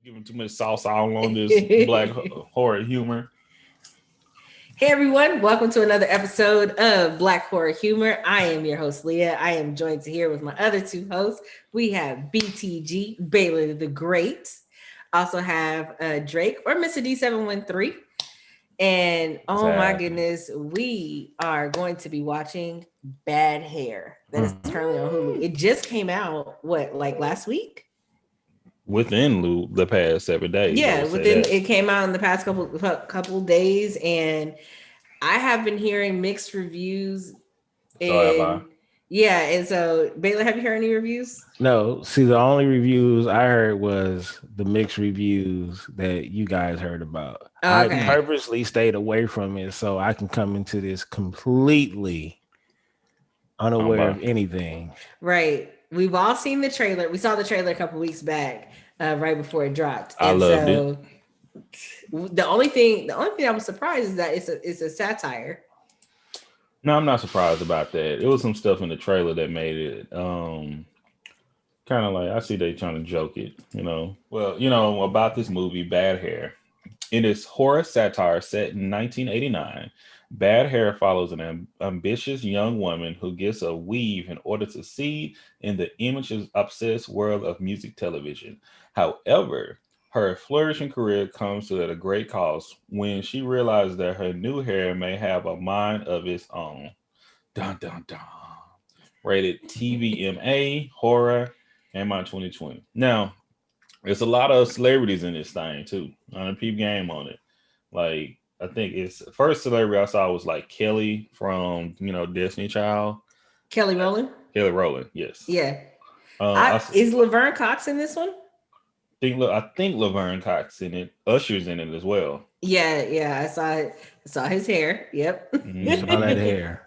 Giving too much sauce all on this black horror humor. Hey everyone, welcome to another episode of Black Horror Humor. I am your host, Leah. I am joined here with my other two hosts. We have BTG, Baylor the Great. Also have Drake or Mr. D713. And oh my goodness, we are going to be watching Bad Hair. That is currently on Hulu. It just came out, like last week? Within the past 7 days. Yeah, it came out in the past couple days, and I have been hearing mixed reviews. And so Baylor, have you heard any reviews? No. See, the only reviews I heard was the mixed reviews that you guys heard about. Okay. I purposely stayed away from it so I can come into this completely unaware of anything. Right. We've all seen the trailer. We saw the trailer a couple weeks back, right before it dropped. I loved it. The only thing I was surprised is that it's a satire. No, I'm not surprised about that. It was some stuff in the trailer that made it kind of like, I see they trying to joke it, Well, about this movie, Bad Hair. It is horror satire set in 1989. Bad Hair follows an ambitious young woman who gets a weave in order to succeed in the images-obsessed world of music television. However, her flourishing career comes to at a great cost when she realizes that her new hair may have a mind of its own. Dun, dun, dun. Rated TVMA, horror, and my 2020. Now, there's a lot of celebrities in this thing, too. On a peep game on it. Like, I think it's first celebrity I saw was like Kelly from, Destiny Child. Kelly Rowland? Kelly Rowland, yes. Yeah. Is Laverne Cox in this one? I think Laverne Cox in it. Usher's in it as well. Yeah. I saw his hair. Yep. Saw that hair.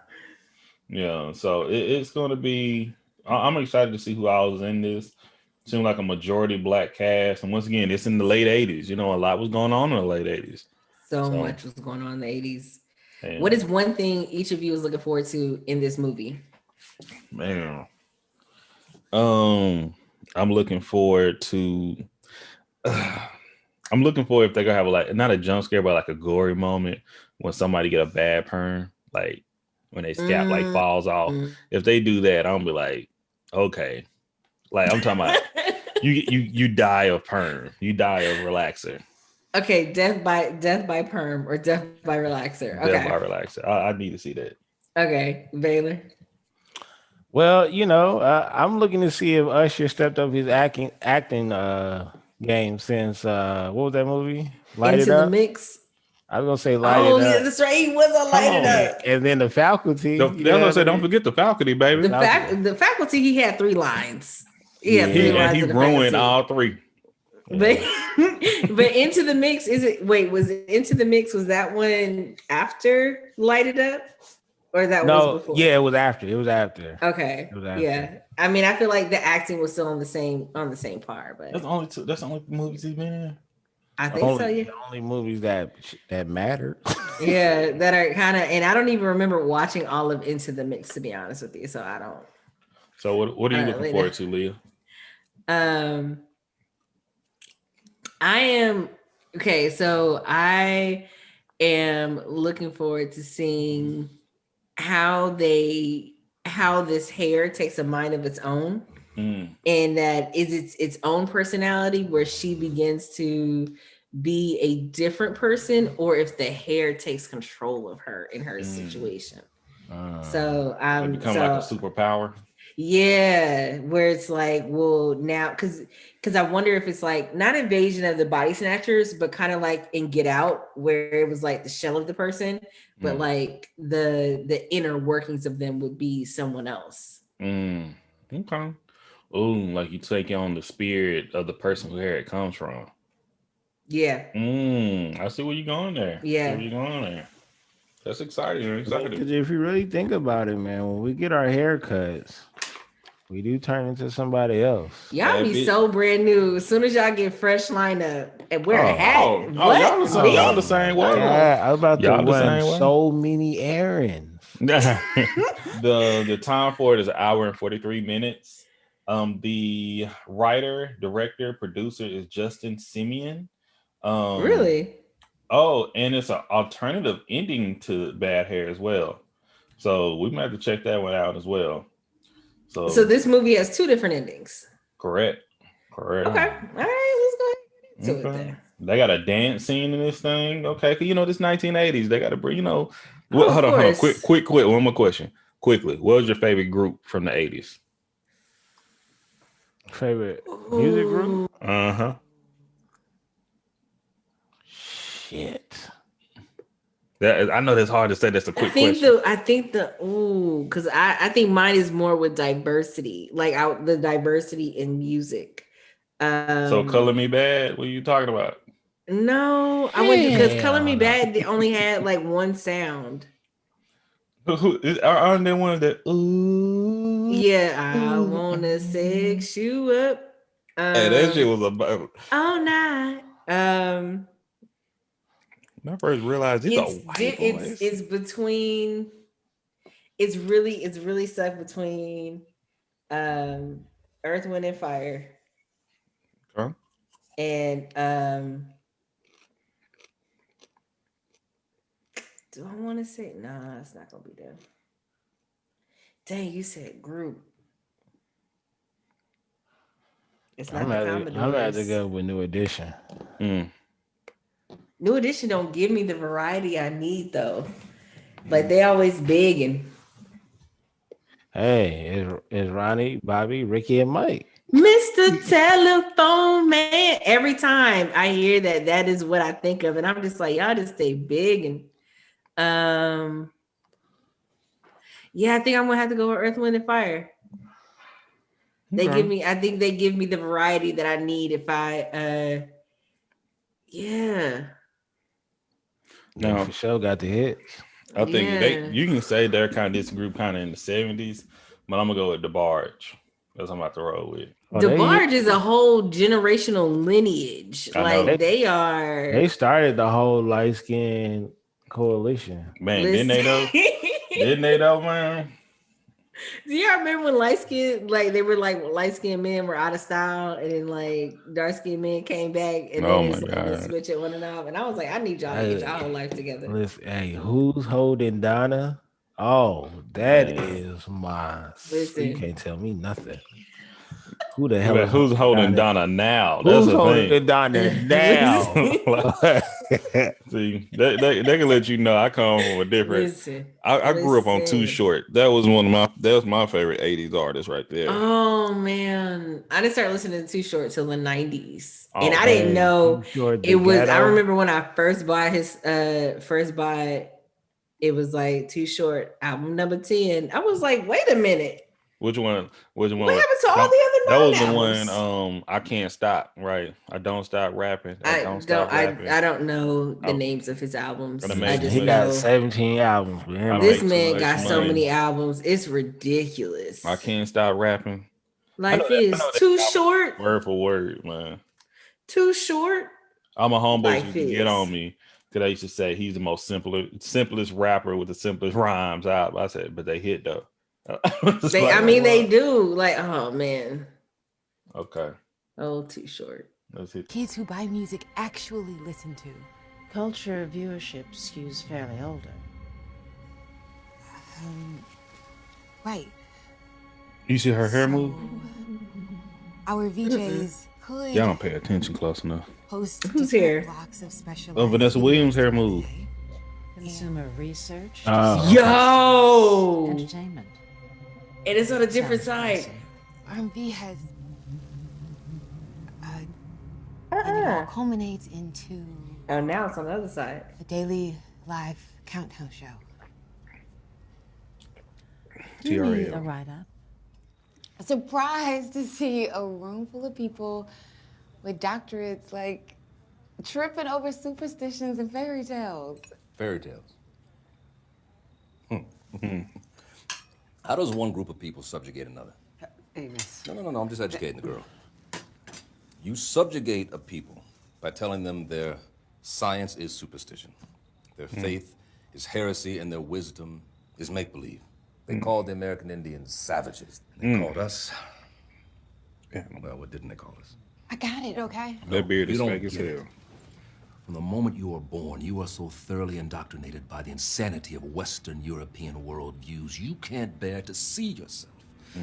Yeah. So it's going to be. I'm excited to see who all is in this. Seems like a majority black cast, and once again, it's in the late '80s. A lot was going on in the late '80s. So much was going on in the '80s. Man. What is one thing each of you is looking forward to in this movie? Man, I'm looking forward to. I'm looking for if they're gonna have not a jump scare, but like a gory moment when somebody get a bad perm, like when they scalp falls off. If they do that, I'm gonna be like, okay, like I'm talking about you die of perm, you die of relaxer. Okay, death by perm or death by relaxer. Okay. Death by relaxer. I need to see that. Okay, Baylor. Well, I'm looking to see if Usher stepped up his acting game since what was that movie? Light Into It Up. The Mix. I was gonna say Light It Up. Oh, yeah, that's right. He was on Light It Up. And then the faculty. Don't forget the faculty, baby. The faculty. He had 3 lines. He ruined all 3. But Into the Mix was it Into the Mix? Was that one after Light It Up, or was before? Yeah, it was after. Okay. It was after. Yeah. I mean, I feel like the acting was still on the same par, but that's the only movies he's been in. I think so. Yeah. The only movies that matter. Yeah, that are kind of, and I don't even remember watching all of Into the Mix, to be honest with you. So I don't. So what are you looking forward to, Leah? I am okay. So I am looking forward to seeing how this hair takes a mind of its own, and that is its own personality, where she begins to be a different person, or if the hair takes control of her in her situation. So become like a superpower. Yeah, where it's like, well, now because I wonder if it's like not Invasion of the Body Snatchers, but kind of like in Get Out, where it was like the shell of the person, but like the inner workings of them would be someone else. Okay. Oh, like you take on the spirit of the person who hair it comes from. Yeah. I see where you're going there. Yeah. That's exciting. Because if you really think about it, man, when we get our haircuts, we do turn into somebody else. Y'all be so brand new. As soon as y'all get fresh lineup and wear a hat. Y'all the same way. Yeah, I was about to run so many errands. The time for it is 1 hour and 43 minutes. The writer, director, producer is Justin Simien. Really? Oh, and it's an alternative ending to Bad Hair as well. So we might have to check that one out as well. So this movie has two different endings. Correct. Okay. All right. Let's go ahead and get into it then. They got a dance scene in this thing. Okay. This 1980s. They got to bring, Oh, hold on. Quick. One more question. Quickly. What was your favorite group from the 80s? Favorite music group? Uh-huh. Shit. I know that's hard to say. That's a quick question. Because I think mine is more with diversity, like the diversity in music. So Color Me Bad, what are you talking about? No, I went because Color Me Bad only had like one sound. Aren't they one of the ooh? Yeah, I wanna sex you up. Hey, that shit was about all night. When I first realized these are white boys. It's between. It's really stuck between, Earth, Wind, and Fire. Okay. And do I want to say nah? It's not gonna be them. Dang, you said group. It's not the Commodores. I'm about to go with New Edition. New Edition don't give me the variety I need though. Like they always begging. Hey, it's Ronnie, Bobby, Ricky, and Mike. Mr. Telephone Man. Every time I hear that, that is what I think of, and I'm just like, y'all just stay big and yeah, I think I'm gonna have to go with Earth, Wind, and Fire. I think they give me the variety that I need if I Now for sure got the hits. I think you can say they're kind of this group kind of in the 70s, but I'm gonna go with DeBarge. That's what I'm about to roll with. DeBarge is a whole generational lineage. Like they started the whole light skin coalition. Man, didn't they though? Didn't they though, man? Do y'all remember when light skinned men were out of style, and then like dark skinned men came back, and then it's switch it one and off, and I was like, I need y'all to get y'all whole life together. Listen, hey, who's holding Donna? Oh, that is my. You can't tell me nothing. Who the hell? Who's holding Donna now? That's who's holding Donna now? See, they can let you know I come from a different. I grew up on Too Short. That was my favorite 80s artist right there. Oh man, I didn't start listening to Too Short till the 90s, and I didn't know it was. I remember when I first bought it was like Too Short album number 10. I was like, wait a minute. Which one? What happened to all the other? That was the one. I can't stop. Right. I don't stop rapping. I don't know the names of his albums. I just he got 17 albums. This man got so many albums. It's ridiculous. I can't stop rapping. Life is too short. Word for word, man. Too short. I'm a homeboy who can get on me. Because I used to say he's the most simplest rapper with the simplest rhymes out. I said, but they hit though. They do. Like, oh man. Okay. Oh, Too Short. Kids who buy music actually listen to. Culture viewership skews fairly older. Right. You see her hair move? Our VJs could. Y'all don't pay attention close enough. Post who's here? Vanessa Williams' hair move. Consumer research. Yo. Entertainment. It is on a different side. R&B has. And it all culminates into. Oh, now it's on the other side. A daily live countdown show. You need a write-up. Surprised to see a room full of people with doctorates like tripping over superstitions and fairy tales. Fairy tales. How does one group of people subjugate another? Amos. No, I'm just educating the girl. You subjugate a people by telling them their science is superstition, their faith is heresy, and their wisdom is make-believe. They called the American Indians savages. They called us Yeah. Well, what didn't they call us? I got it, okay? That beard you is don't fake as get hell. it. From the moment you are born, you are so thoroughly indoctrinated by the insanity of Western European worldviews, you can't bear to see yourself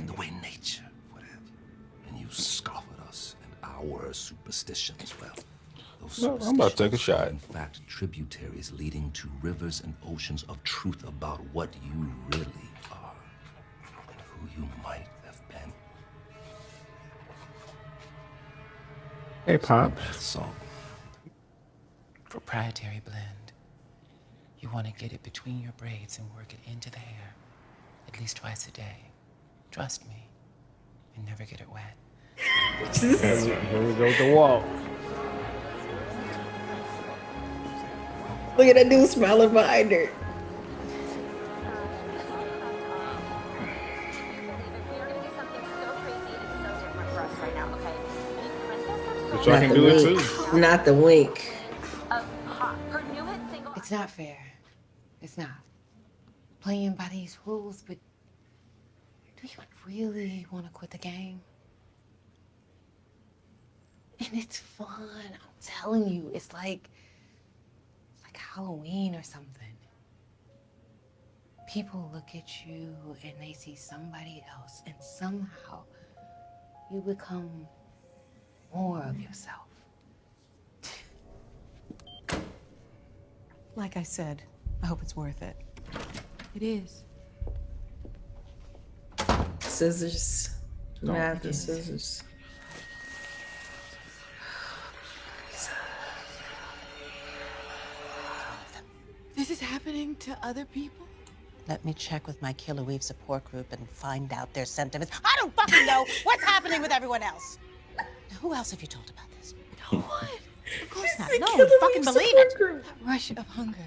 the way nature would have you. And you scoff at us and our superstitions. Well, those superstitions I'm about to take a shot. are in fact tributaries leading to rivers and oceans of truth about what you really are and who you might have been. Hey, Pops. Song. Proprietary blend. You want to get it between your braids and work it into the hair. At least twice a day. Trust me. And never get it wet. Here we go with the walk. Look at that dude smiling behind her. But y'all can do it too. Not the wink. It's not fair. It's not. Playing by these rules, but do you really want to quit the game? And it's fun. I'm telling you, it's like Halloween or something. People look at you and they see somebody else, and somehow you become more of yourself. Like I said, I hope it's worth it. It is. Scissors. Not the scissors. This is happening to other people? Let me check with my Killer Weave support group and find out their sentiments. I don't fucking know what's happening with everyone else. Now, who else have you told about this? No one. Of course not. No one fucking believe it. That rush of hunger.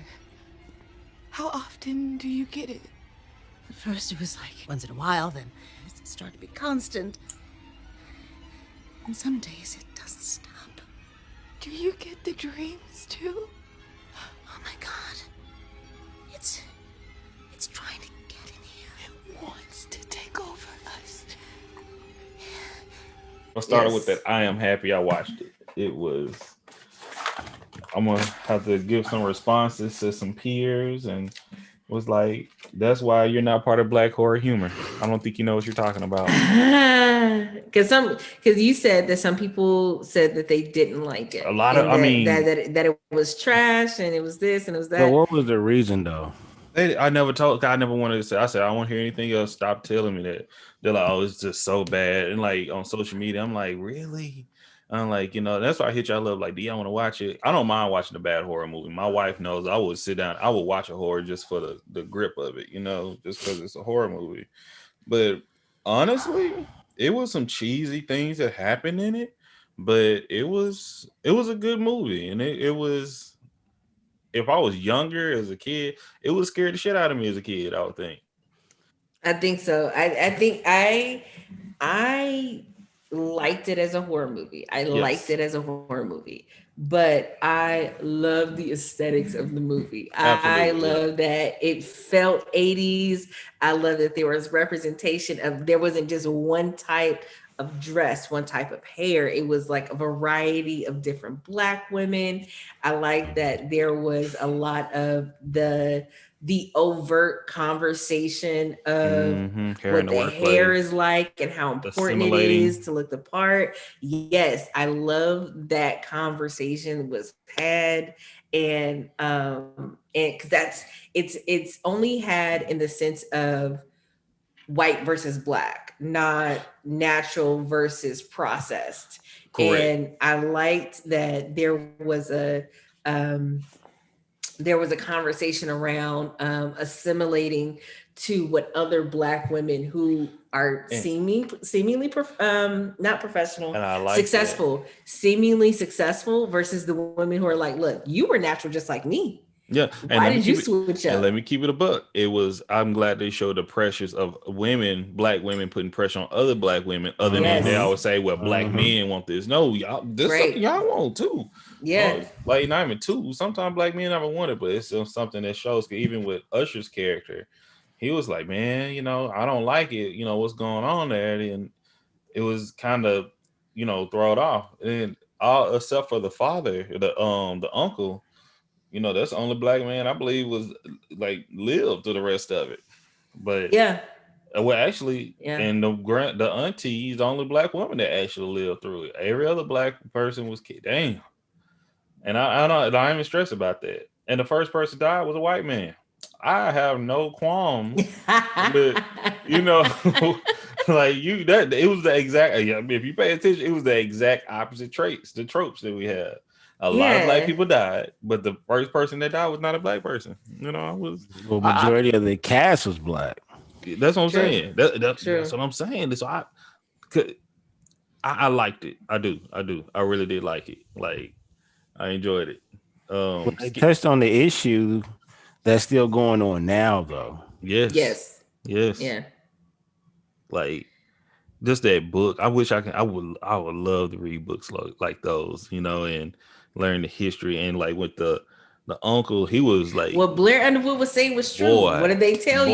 How often do you get it? At first it was like once in a while, then it started to be constant. And some days it doesn't stop. Do you get the dreams too? Oh my God. It's trying to get in here. It wants to take over us. I started with that. I am happy I watched it. It was. I'm gonna have to give some responses to some peers, and was like, "That's why you're not part of Black horror humor. I don't think you know what you're talking about." Because you said that some people said that they didn't like it. A lot of, that it was trash and it was this and it was that. But what was the reason though? I never wanted to say. I said I won't hear anything else. Stop telling me that. They're like, "Oh, it's just so bad." And like on social media, I'm like, "Really?" I'm like, that's why I hit y'all up. Like, do y'all want to watch it? I don't mind watching a bad horror movie. My wife knows I would sit down. I would watch a horror just for the grip of it, just because it's a horror movie. But honestly, it was some cheesy things that happened in it. But it was a good movie, and it was. If I was younger as a kid, it would scare the shit out of me as a kid, I would think. I think so. I think I liked it as a horror movie. Liked it as a horror movie, but I love the aesthetics of the movie. I love that it felt 80s. I love that there was representation of, there wasn't just one type of dress, one type of hair. It was like a variety of different Black women. I like that there was a lot of the overt conversation of what the hair is like and how important it is to look the part. Yes, I love that conversation was had, and because it's only had in the sense of white versus Black, not natural versus processed. Correct. And I liked that there was a conversation around assimilating to what other Black women who are seemingly not professional, successful, seemingly successful, versus the women who are like, look, you were natural just like me. Yeah. Why did you switch up? And let me keep it a buck. I'm glad they showed the pressures of Black women putting pressure on other Black women, other than they always say, well, Black men want this. No, y'all, this something y'all want too. Yeah. Like not even two. Sometimes Black men never want it, but it's still something that shows. Even with Usher's character, he was like, man, I don't like it. What's going on there? And it was kind of, thrown off, and all except for the father, the uncle. That's the only black man I believe was like lived through the rest of it. But Yeah. well, actually, Yeah. and the auntie is the only black woman that actually lived through it. Every other black person was killed. Damn. And I don't, I ain't even stressed about that. And the first person died was a white man. I have no qualms with, you know, like you that it was the exact. Yeah, I mean, if you pay attention, it was the exact opposite traits, the tropes that we had. A lot of black Yeah. people died, but the first person that died was not a black person. Well, I majority of the cast was black. that's what I'm True. saying. True. That's what I'm saying. So I liked it. I do. I really did like it. Like I enjoyed it. Well, they touched on the issue that's still going on now, though. Yes, Yes. yes. Yeah. Like just that book. I wish I can. I would love to read books like those, and learn the history. And like with the uncle, he was like, What Blair Underwood was saying was true. What boy, did they tell you?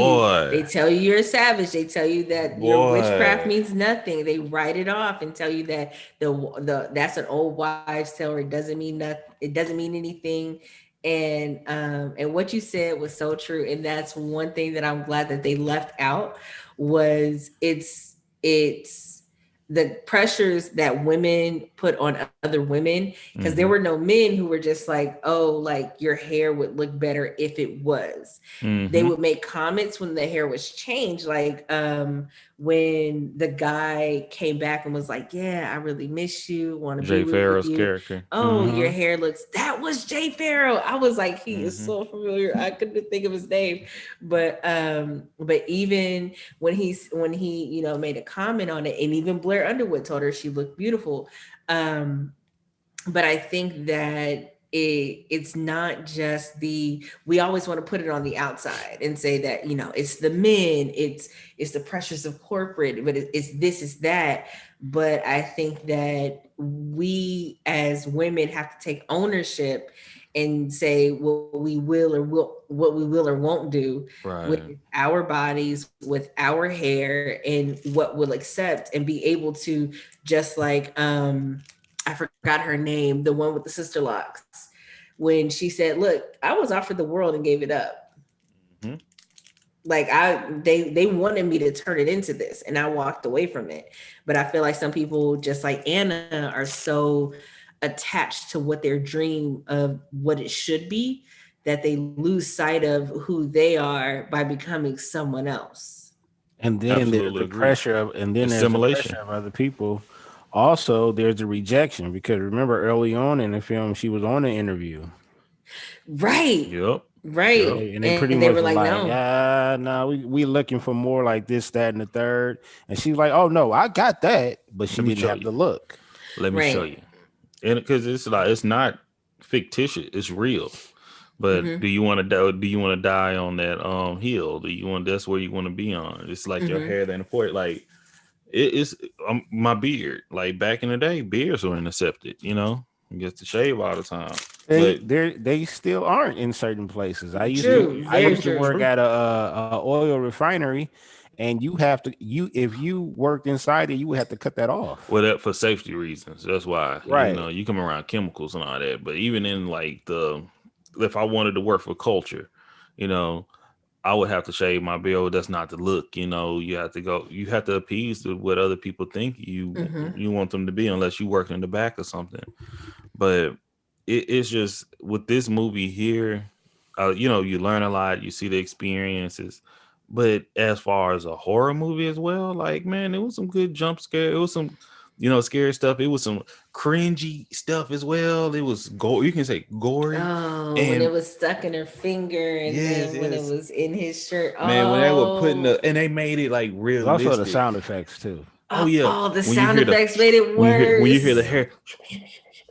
They boy, tell you you're a savage. They tell you that your witchcraft boy. means nothing. They write it off and tell you that the that's an old wives' tale. Or it doesn't mean nothing. It doesn't mean anything. And what you said was so true. And that's one thing that I'm glad that they left out was it's the pressures that women put on other women, because there Mm-hmm. were no men who were just like, oh, like your hair would look better if it was. They Mm-hmm. would make comments when the hair was changed, like when the guy came back and was like, yeah, I really miss you, want to be Jay with Farrow's you. character. Oh, your hair looks, that was Jay Farrow. I was like, he is Mm-hmm. so familiar, I couldn't think of his name. But even when he made a comment on it, and even Blair Underwood told her she looked beautiful. But I think that it's not just we always want to put it on the outside and say that it's the men, it's the pressures of corporate, but it's this is that. But I think that we as women have to take ownership and say what we will or won't do with Right. our bodies, with our hair, and what we'll accept, and be able to, just like I forgot her name, the one with the sister locks, when she said, look, I was offered the world and gave it up. Mm-hmm. Like they wanted me to turn it into this, and I walked away from it. But I feel like some people, just like Anna, are so attached to what their dream of what it should be, that they lose sight of who they are by becoming someone else. And then there's Absolutely the agree. pressure of, and then there's the pressure Assimilation. of other people. Also, there's the rejection, because remember early on in the film, she was on an interview. Right. Yep. And Yep. Right. they pretty And they much were was like, like, no. no, we looking for more like this, that, and the third. And she's like, oh no, I got that, but she Let me didn't show have you. the look. Let me show Right. you. And because it's like it's not fictitious, it's real. But Mm-hmm. do you want to die? Do you want to die on that hill? Do you want That's where you want to be on? It's like your Mm-hmm. hair that important. Like it's my beard. Like back in the day, beards were intercepted. You get to shave all the time. But They still aren't in certain places. yep, True. I Very used to true. work true. at a oil refinery, and you have to if you worked inside it, you would have to cut that off. Well, that for safety reasons. That's why Right. you come around chemicals and all that. But even in like if I wanted to work for culture, you know, I would have to shave my beard. That's not the look. You have to go. You have to appease to what other people think Mm-hmm. you want them to be, unless you work in the back or something. But it's just with this movie here, you learn a lot. You see the experiences. But as far as a horror movie as well, like man, it was some good jump scare. It was some, scary stuff. It was some cringy stuff as well. It was You can say gory, Oh, when it and was stuck in her finger, and yes, then when it yes. was in his shirt. Man, when they were putting Oh, and they made it like There's also the realistic. sound effects too. Oh yeah, oh, the when you sound hear effects made it when you hear the worse. hair,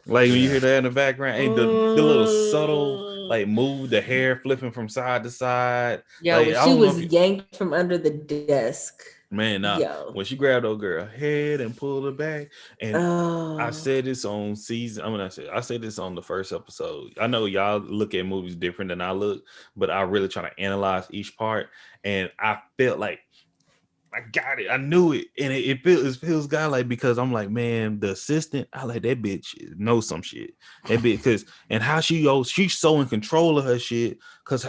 like when you Yeah. hear that in the background, and the little subtle like move, the hair flipping from side to side. Yo, Like when I she don't know was if you, yanked from under the desk. man, Yo. when she grabbed old girl head and pulled her back, and I Oh. said this on season. I said this on the first episode. I know y'all look at movies different than I look, but I really try to analyze each part, and I felt like I got it. I knew it. And it feels godlike because I'm like, man, the assistant, I like that bitch knows some shit. That bitch, because and how she's so in control of her shit.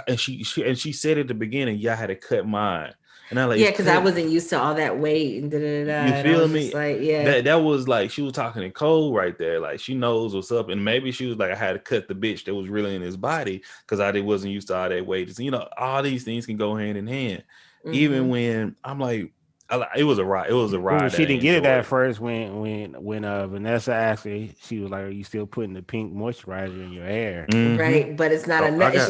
And she said at the beginning, yeah, I had to cut mine. And I like, yeah, because I wasn't used to all that weight and you and I feel was just me? like, yeah. That was like she was talking in code right there. Like she knows what's up. And maybe she was like, I had to cut the bitch that was really in his body because I wasn't used to all that weight. You know, all these things can go hand in hand. Even when I'm like, it was a ride. It was a ride She that I didn't get it at enjoyed. first when Vanessa asked her, she was like, "Are you still putting the pink moisturizer in your hair?" Right, but it's not Oh, enough.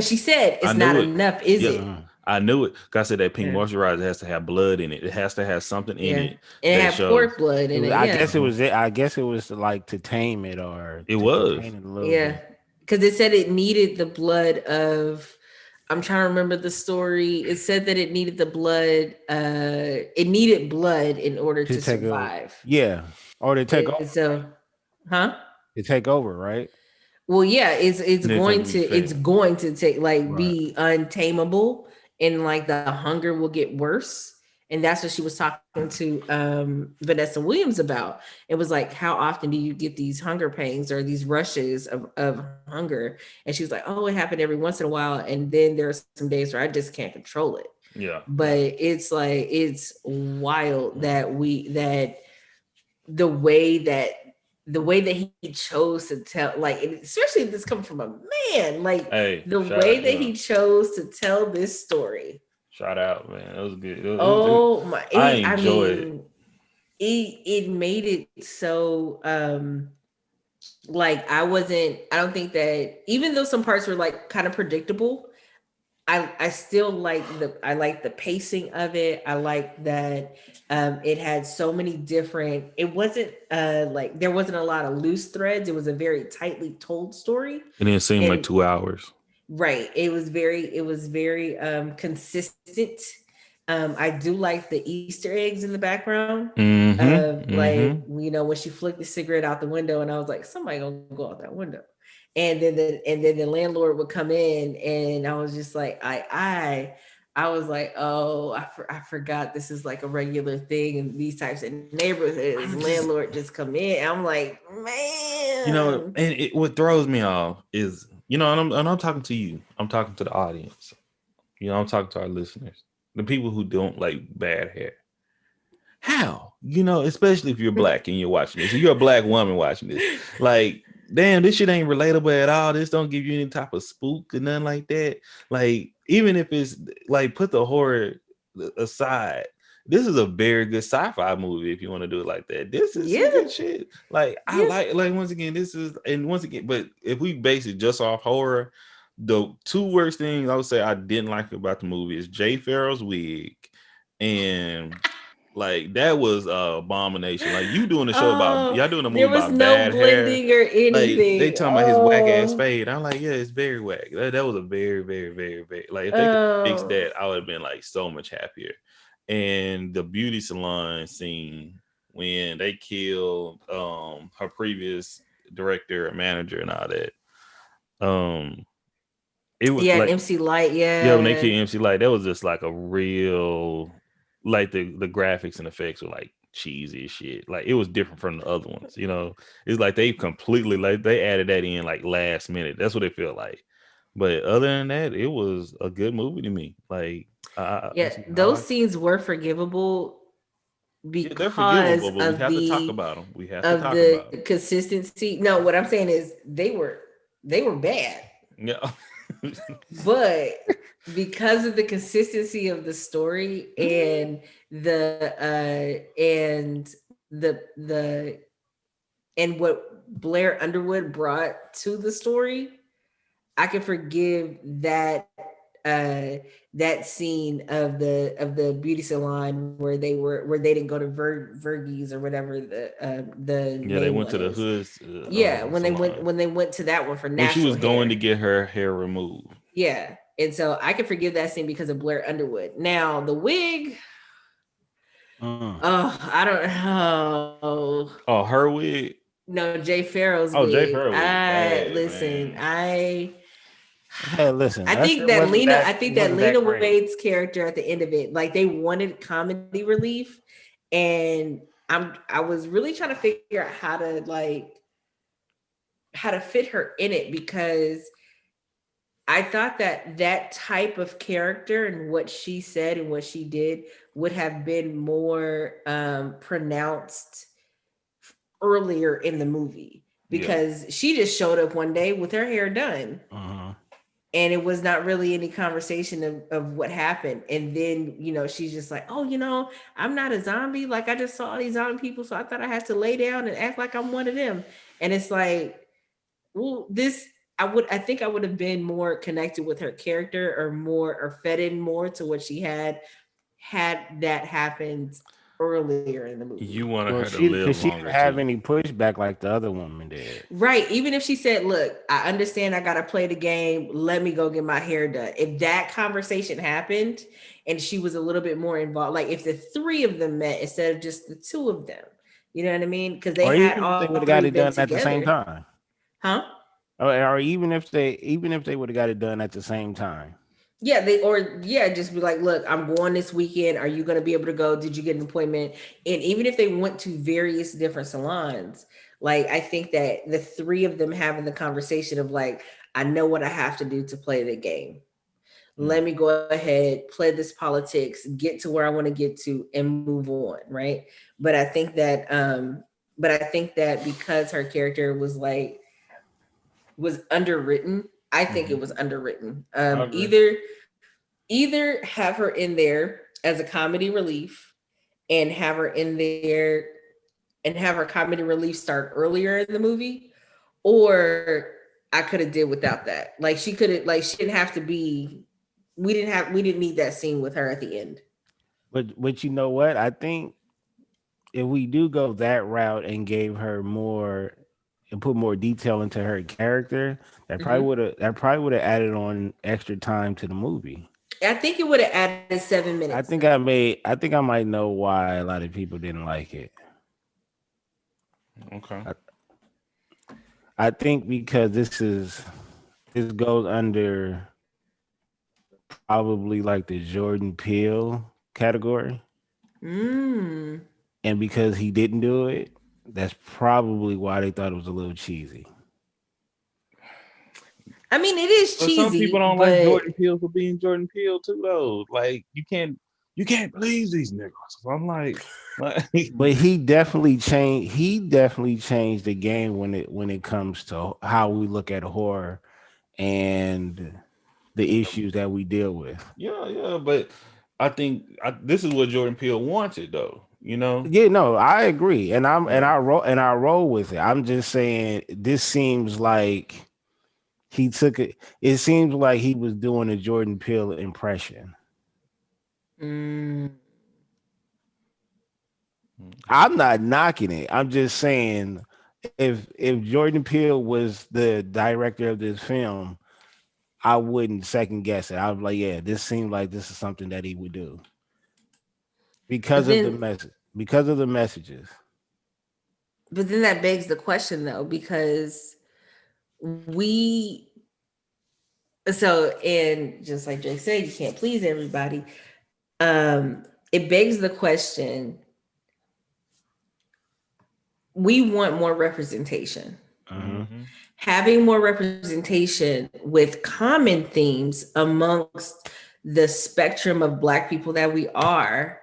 She said I it's knew not it. enough, is Yep. it? I knew it. Cause I said that pink Yeah. moisturizer has to have blood in it. It has to have something in Yeah. it And it that had shows. pork blood in it. I Yeah. guess it was. I guess it was like to tame it or It to was. contain it a little Yeah. bit. Because it said it needed the blood of, I'm trying to remember the story. It said that it needed the blood, it needed blood in order To to take over, survive. yeah, or to take over, And so, huh? to take over, right? Well, yeah, it's And then take going to to be it's fed. going to take like Right. be untamable, and like the hunger will get worse. And that's what she was talking to Vanessa Williams about. It was like, how often do you get these hunger pangs or these rushes of hunger? And she was like, oh, it happened every once in a while. And then there are some days where I just can't control it. Yeah. But it's like it's wild that the way that he chose to tell, like, especially if this comes from a man, like Hey, the shout way out. that Yeah. he chose to tell this story. Shout out, man. It was good. Oh my! I I enjoyed it. mean, it made it so like I don't think that, even though some parts were like kind of predictable, I still like the pacing of it. I like that it had so many different, it wasn't like there wasn't a lot of loose threads. It was a very tightly told story. It didn't seem like And 2 hours. right, it was very consistent. I do like the Easter eggs in the background of, like, when she flicked the cigarette out the window, and I was like, somebody gonna go out that window. And then the landlord would come in, and I was just like, I was like, oh, I forgot this is like a regular thing in these types of neighborhoods. Landlord just come in. I'm like, man. And what throws me off is, and I'm talking to you. I'm talking to the audience. I'm talking to our listeners, the people who don't like bad hair. How? Especially if you're black and you're watching this. If you're a black woman watching this, like, damn, this shit ain't relatable at all. This don't give you any type of spook or nothing like that. Like, even if it's like, put the horror aside, this is a very good sci-fi movie if you want to do it like that. This is some good shit. Like, I like once again, but if we base it just off horror, the two worst things I would say I didn't like about the movie is Jay Farrell's wig, and like, that was a abomination. Like, you doing a show about, y'all doing a movie There was about no bad hair. blending or Like, they anything. talking about his whack ass fade. I'm like, yeah, it's very whack. That was a very, very, very, very, like, if they could fix that, I would have been like so much happier. And the beauty salon scene when they killed her previous director and manager and all that. It was Yeah, like, MC Light, yeah, when they killed yeah. MC Light, that was just like a real, like, the graphics and effects were like cheesy as shit. Like, it was different from the other ones. It's like they completely, like, they added that in like last minute. That's what it felt like. But other than that, it was a good movie to me. Like, Yeah, those scenes were forgivable yeah, they're forgivable, because but we have to talk about them. We have to talk about them. consistency. No, what I'm saying is they were bad. Yeah. But because of the consistency of the story and the and what Blair Underwood brought to the story, I can forgive that scene of the beauty salon where they didn't go to Vergie's or whatever the Yeah, they name went to the was. hoods. Yeah, when Salon. they went to that one for When she natural was going to hair. get her hair removed. Yeah, and so I can forgive that scene because of Blair Underwood. Now the wig. Oh, I don't know. Oh, her wig. No, Jay Farrell's Oh, Jay wig. Farrell was I bad, listen. man. Hey, listen, I that think shit that wasn't Lena, that. I It think that wasn't that Lena great. Wade's character at the end of it, like they wanted comedy relief, and I was really trying to figure out how to fit her in it, because I thought that that type of character and what she said and what she did would have been more pronounced earlier in the movie, Yeah. because she just showed up one day with her hair done. Uh-huh. And it was not really any conversation of what happened. And then, she's just like, oh, I'm not a zombie. Like, I just saw all these zombie people, so I thought I had to lay down and act like I'm one of them. And it's like, well, I think I would have been more connected with her character, or fed in more to what she had that happened earlier in the movie. You wanted Well, her to because live she didn't longer have too. any pushback like the other woman did. Right. Even if she said, look, I understand I got to play the game. Let me go get my hair done. If that conversation happened and she was a little bit more involved, like if the three of them met instead of just the two of them, you know what I mean? Because they Or had even if they all would have got three it been done at the same together. time. Huh? Or even if they would have got it done at the same time. Yeah, just be like, look, I'm going this weekend. Are you going to be able to go? Did you get an appointment? And even if they went to various different salons, like I think that the three of them having the conversation of like, I know what I have to do to play the game. Let me go ahead, play this politics, get to where I want to get to, and move on, right? But I think that, because her character was underwritten, I think it Hmm. was underwritten. I agree. Either have her in there as a comedy relief, and have her in there and have her comedy relief start earlier in the movie, or I could have did without that. Like she could have, like she didn't have to be. We didn't need that scene with her at the end. But you know what? I think if we do go that route and gave her more and put more detail into her character, Hmm. that probably would have added on extra time to the movie. I think it would have added 7 minutes. I think I might know why a lot of people didn't like it. Okay. I, I think because this goes under probably like the Jordan Peele category. Mm. And because he didn't do it, that's probably why they thought it was a little cheesy. I mean, it is But some people cheesy, don't like but Jordan Peele for being Jordan Peele too, though. Like you can't please these niggas. So I'm like But he definitely changed. He definitely changed the game when it comes to how we look at horror and the issues that we deal with. yeah. But this is what Jordan Peele wanted, though. You know. Yeah, no, I agree, and Yeah. I roll with it. I'm just saying this seems like he took it. It seems like he was doing a Jordan Peele impression. mm, Okay. I'm not knocking it. I'm just saying if Jordan Peele was the director of this film, I wouldn't second guess it. I was like, yeah, this seemed like this is something that he would do but because of the then message, because of the messages. but then that begs the question though, because we and just like Jake said, you can't please everybody. It begs the question, we want more representation. Uh-huh. Mm-hmm. Having more representation with common themes amongst the spectrum of Black people that we are,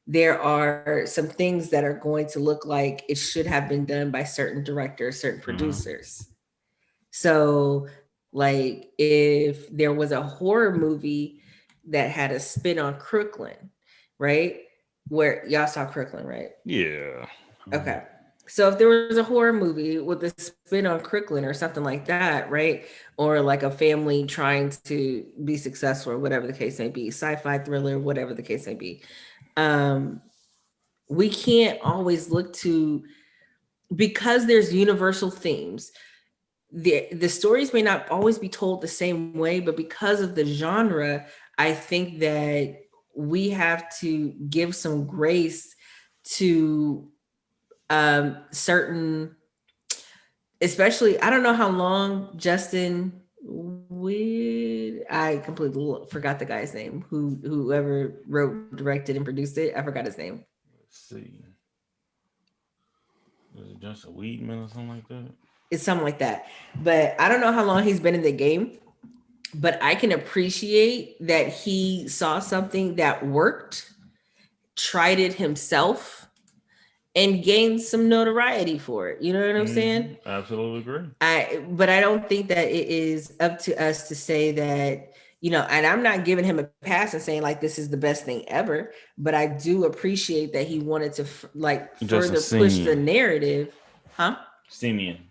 there are some things that are going to look like it should have been done by certain directors, certain Uh-huh. producers. So, like, if there was a horror movie that had a spin on Crooklyn, right? Where y'all saw Crooklyn, right? Yeah. Okay. So if there was a horror movie with a spin on Crooklyn or something like that, right? Or like a family trying to be successful or whatever the case may be, sci-fi thriller, whatever the case may be. Um, we can't always look to, because there's universal themes. The stories may not always be told the same way, but because of the genre, I think that we have to give some grace to certain, especially, I don't know how long Justin I completely forgot the guy's name. Whoever wrote, directed, and produced it. I forgot his name. Let's see. Was it Justin Weedman or something like that? It's something like that. But I don't know how long he's been in the game. But I can appreciate that he saw something that worked, tried it himself, and gained some notoriety for it. You know what I'm saying? Absolutely agree. But I don't think that it is up to us to say that, and I'm not giving him a pass and saying like this is the best thing ever, but I do appreciate that he wanted to further push the narrative. Huh? Simien.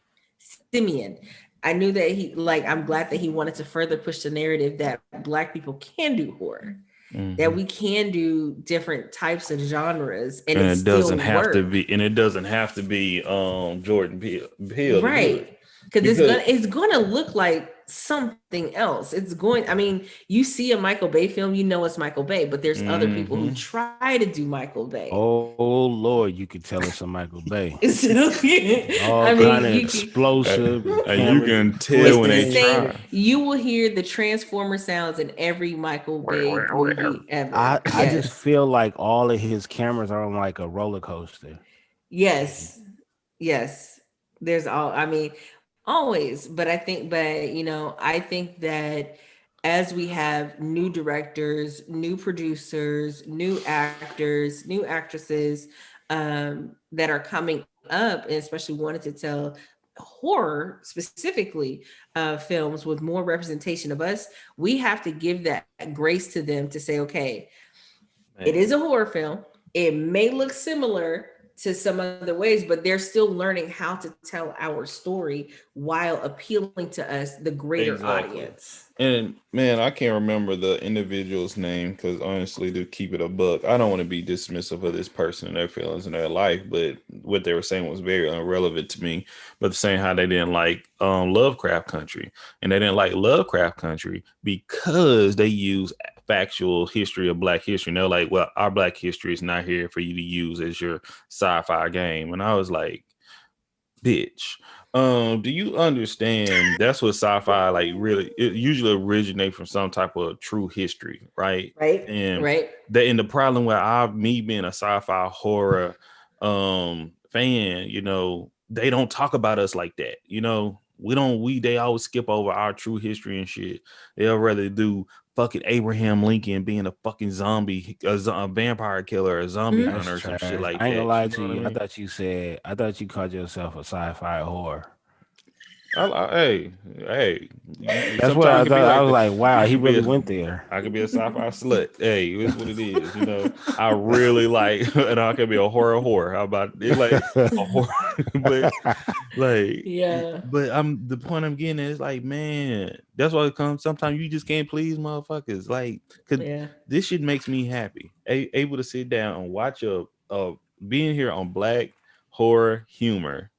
I knew that I'm glad that he wanted to further push the narrative that Black people can do horror. That we can do different types of genres, and it doesn't have to be. And it doesn't have to be Jordan Peele, right? Because it's gonna look like something else. It's going. I mean, you see a Michael Bay film, you know it's Michael Bay, but there's other people who try to do Michael Bay. Oh Lord, you could tell it's a Michael Bay. I mean, explosive. You can tell when they try. You will hear the Transformer sounds in every Michael Bay movie ever. I just feel like all of his cameras are on like a roller coaster. Yes. There's always, but I think that as we have new directors, new producers, new actors, new actresses that are coming up, and especially wanted to tell horror specifically films with more representation of us, we have to give that grace to them to say, okay, it is a horror film. It may look similar to some other ways, but they're still learning how to tell our story while appealing to us, the greater audience. And man, I can't remember the individual's name because honestly, to keep it a buck, I don't want to be dismissive of this person and their feelings and their life, but what they were saying was very irrelevant to me. But saying how they didn't like Lovecraft Country, and they didn't like Lovecraft Country because they use factual history of Black history. And they're like, well, our Black history is not here for you to use as your sci-fi game. And I was like, bitch, do you understand that's what sci-fi really, it usually originates from some type of true history, right? And the problem with me being a sci-fi horror fan, they don't talk about us like that. They always skip over our true history and shit. They'll rather do fucking Abraham Lincoln being a fucking zombie, a vampire killer, a zombie hunter, or some shit like that. I ain't gonna lie to you. I thought you called yourself a sci-fi horror. Hey. That's what I thought. I was like, wow, he really went there. I could be a sci-fi slut. Hey, it's what it is. I really like, and I could be a horror whore. How about it? Like a horror, but the point I'm getting is like, man, that's why it comes. Sometimes you just can't please motherfuckers. Like, this shit makes me happy. Able to sit down and watch being here on Black Horror Humor,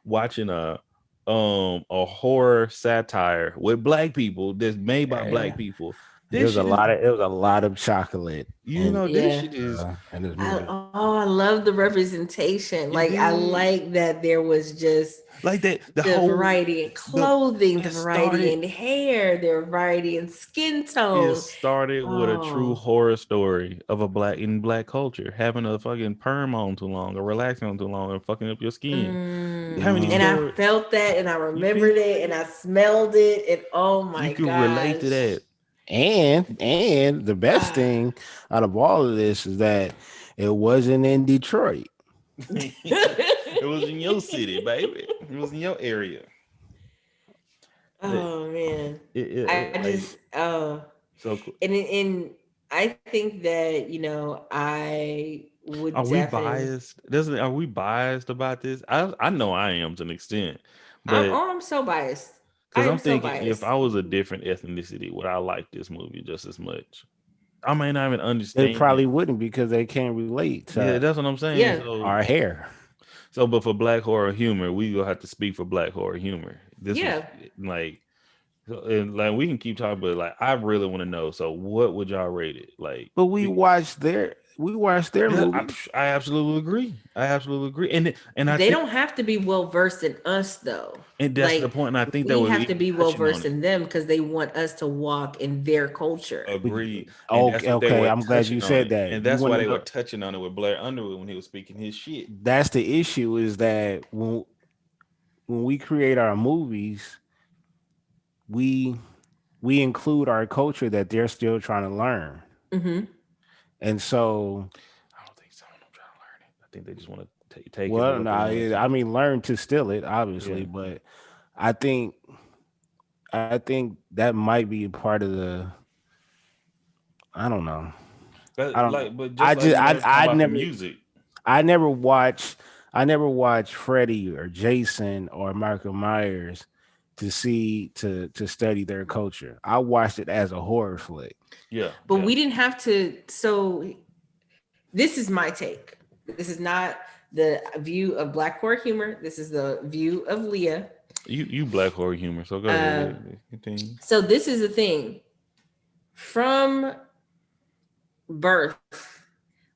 watching a horror satire with Black people that's made by Black people. It was a lot of chocolate. This shit is. I love the representation. I like that there was just like that the whole variety in clothing, the variety in hair, the variety in skin tone. It started with a true horror story of a Black culture having a fucking perm on too long or relaxing on too long and fucking up your skin. I felt that, and I remembered it, and I smelled it, and oh my god, you can relate to that. And the best thing out of all of this is that it wasn't in Detroit. It was in your city, baby. It was in your area. Oh man, so cool. And I think that I would. Are we biased? Are we biased about this? I know I am to an extent, but I'm so biased. Because I'm thinking, if I was a different ethnicity, would I like this movie just as much? I may not even understand. They probably wouldn't because they can't relate to that's what I'm saying. Yeah. So, our hair. So, but for Black horror humor, we will have to speak for Black horror humor. This is we can keep talking, but I really want to know. So, what would y'all rate it? But we watched we watched their Yeah, movies. I absolutely agree. And I They think, don't have to be well versed in us though. and that's the Like point. And I think that we was have to even be well touching on versed it. in them because they want us to walk in their culture. Agreed. And that's Okay, what they okay. were I'm glad you touching on said it. that. And You that's want why to they were know? touching on it with Blair Underwood when he was speaking his shit. That's the issue. Is that when we create our movies, we we include our culture that they're still trying to learn, Hmm. and so I don't think so. I'm trying to learn it. I think they just want to take it for well, what no, they want to. I mean, learn to steal it, Yeah. obviously, but I think I think that might be a part of the. I don't know. I But don't know. like, but just like talking about the music. I never watched I never watched Freddy or Jason or Michael Myers to study their culture. I watched it as a horror flick. Yeah, But yeah. we didn't have to. So this is my take. This is not the view of Black Horror Humor. This is the view of Leah. You black horror humor. So go Uh, ahead. Continue. so this is the thing. From birth,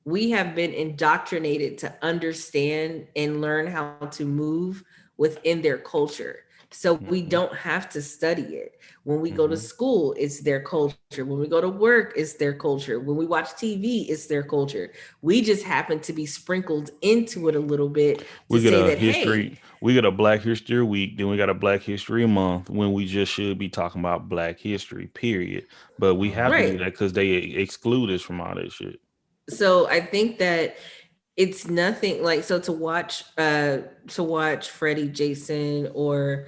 we have been indoctrinated to understand and learn how to move within their culture. So we Hmm. don't have to study it. When we go to Hmm. school, it's their culture. When we go to work, it's their culture. When we watch TV, it's their culture. We just happen to be sprinkled into it a little bit to We get say a that, history. hey, We got a Black History Week. Then we got a Black History Month when we just should be talking about Black history. Period. But we have to do right. that because they exclude us from all that shit. So I think that it's nothing like so to watch Freddie, Jason, or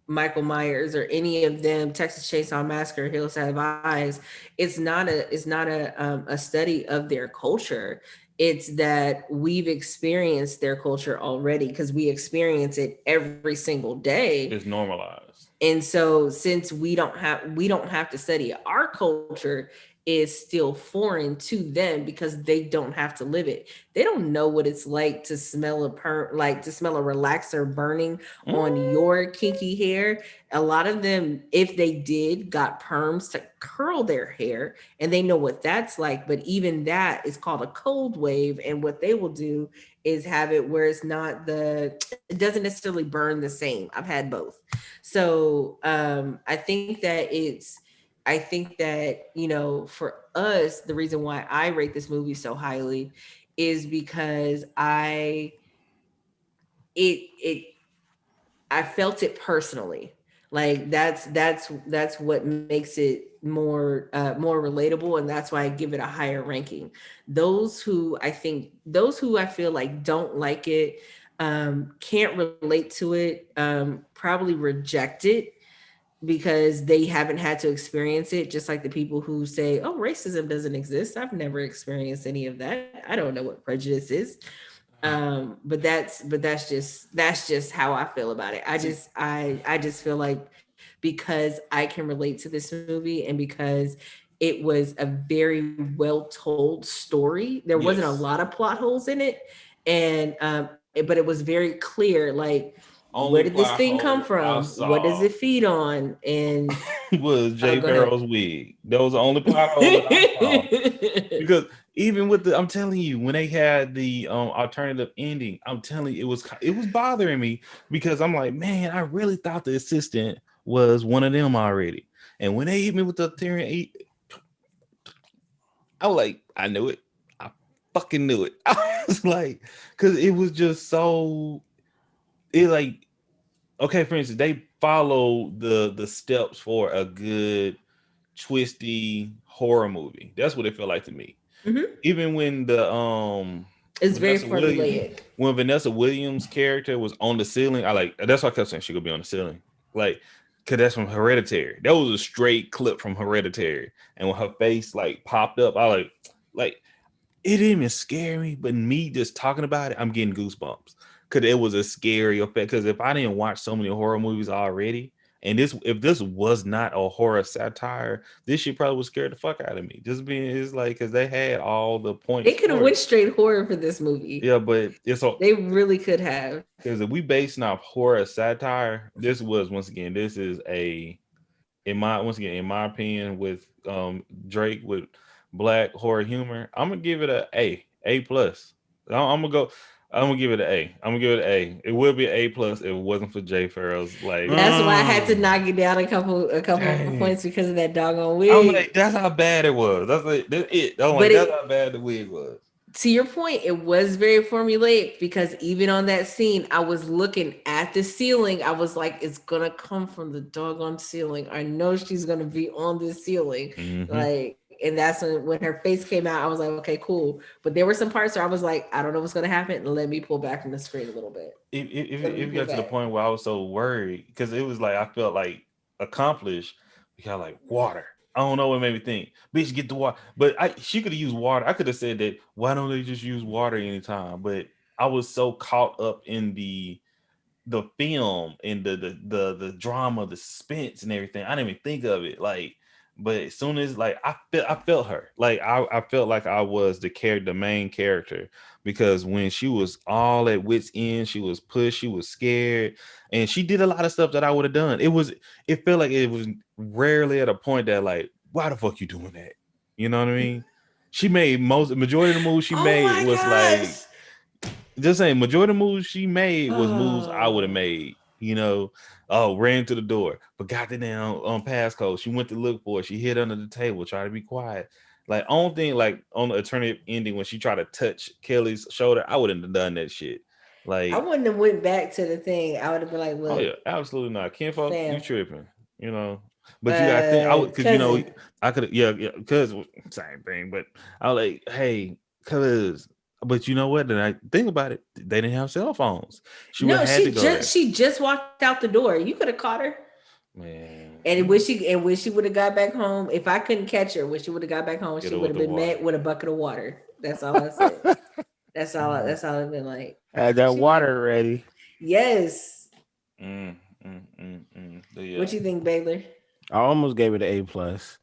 Michael Myers or any of them, Texas Chainsaw Massacre, Hills Have Eyes, it's not a study of their culture. It's that we've experienced their culture already because we experience it every single day. It's normalized. And so since we don't have to study it, our culture is still foreign to them because they don't have to live it. They don't know what it's like to smell like to smell a relaxer burning on Mm. your kinky hair. A lot of them, if they did, got perms to curl their hair and they know what that's like. But even that is called a cold wave. And what they will do is have it where it's not it doesn't necessarily burn the same. I've had both. So I think that, for us, the reason why I rate this movie so highly is because it I felt it personally. Like that's what makes it more relatable, and that's why I give it a higher ranking. Those who I feel like don't like it, can't relate to it, probably reject it because they haven't had to experience it, just like the people who say, oh, racism doesn't exist. I've never experienced any of that. I don't know what prejudice is. But that's just how I feel about it. I just feel like because I can relate to this movie and because it was a very well told story. There wasn't a Yes. lot of plot holes in it, and but it was very clear. Like, where Only did this plot thing come hole I from? What does saw it feed on? And was Jay go ahead. Farrow's wig. That was the only plot hole that I saw. Because even with I'm telling you, when they had the alternative ending, I'm telling you, it was bothering me because I'm like, man, I really thought the assistant was one of them already. And when they hit me with the theory, I was like, I knew it. I fucking knew it. I was like, because it was just so it like okay, for instance, they follow the steps for a good twisty horror movie. That's what it felt like to me. Mhm. Even when the It's very Vanessa Williams formulaic. when Vanessa Williams character was on the ceiling, I like that's why I kept saying she could be on the ceiling. Like, cause that's from Hereditary. That was a straight clip from Hereditary. And when her face like popped up, I like it didn't even scare me, but me just talking about it, I'm getting goosebumps because it was a scary effect. Because if I didn't watch so many horror movies already, and if this was not a horror satire, this shit probably would scare the fuck out of me. Just being it's like because they had all the They points could have for it. went straight horror for this movie. Yeah, but it's all They really could have. because if we basing off horror satire, this was once again this is a in my opinion with Drake with black horror humor, I'm gonna give it A plus. I'm gonna give it an A. I'm gonna give it an A. It would be an A plus if it wasn't for Jay Farrell's like. That's why I had to Mm. knock it down a couple of Dang. points because of that doggone I'm wig. like, that's how bad it was. That's it. I'm But like, that's it how bad the wig was. to your point, it was very formulaic because even on that scene, I was looking at the ceiling. I was like, it's gonna come from the doggone ceiling. I know she's gonna be on the ceiling. Mm-hmm. Like, and that's when her face came out, I was like, okay, cool. But there were some parts where I was like, I don't know what's gonna happen. Let me pull back from the screen a little bit. If Let me it pull got to the back. point where I was so worried because it was like I felt like accomplished because like water. I don't know what made me think. Bitch, get the water. But she could have used water. I could have said that. Why don't they just use water anytime? But I was so caught up in the film and the drama, the suspense and everything. I didn't even think of it. Like, but as soon as like I felt her. Like I felt like I was the main character because when she was all at wit's end, she was pushed, she was scared, and she did a lot of stuff that I would have done. It felt like it was rarely at a point that like, why the fuck you doing that? You know what I mean? She made majority of the moves she Oh made my was like gosh. just saying, majority of the moves she made was moves I would have Oh. made. You know, oh, ran to the door, but got the damn passcode. She went to look for it. She hid under the table, try to be quiet. Like only thing, like on the alternative ending when she tried to touch Kelly's shoulder, I wouldn't have done that shit. I Like, wouldn't have went back to the thing. I would have been like, oh look, yeah, absolutely not. Ken Folk, you fam, tripping? You know, but you, I think I would, cause you know, cousin. I could, yeah, cause same thing. But I was like, hey, cause, but you know what? Then I think about it, they didn't have cell phones. She would No, have had to go there. she just walked out the door. You could have caught her. Man, And when she would have got back home, if I couldn't catch her, when she would have got back home, get she her would with have the been water. met with a bucket of water. That's all I said. That's all I've been like. Had that She would water ready. yes. Mm, What yeah. you think, Baylor? I almost gave it an A plus.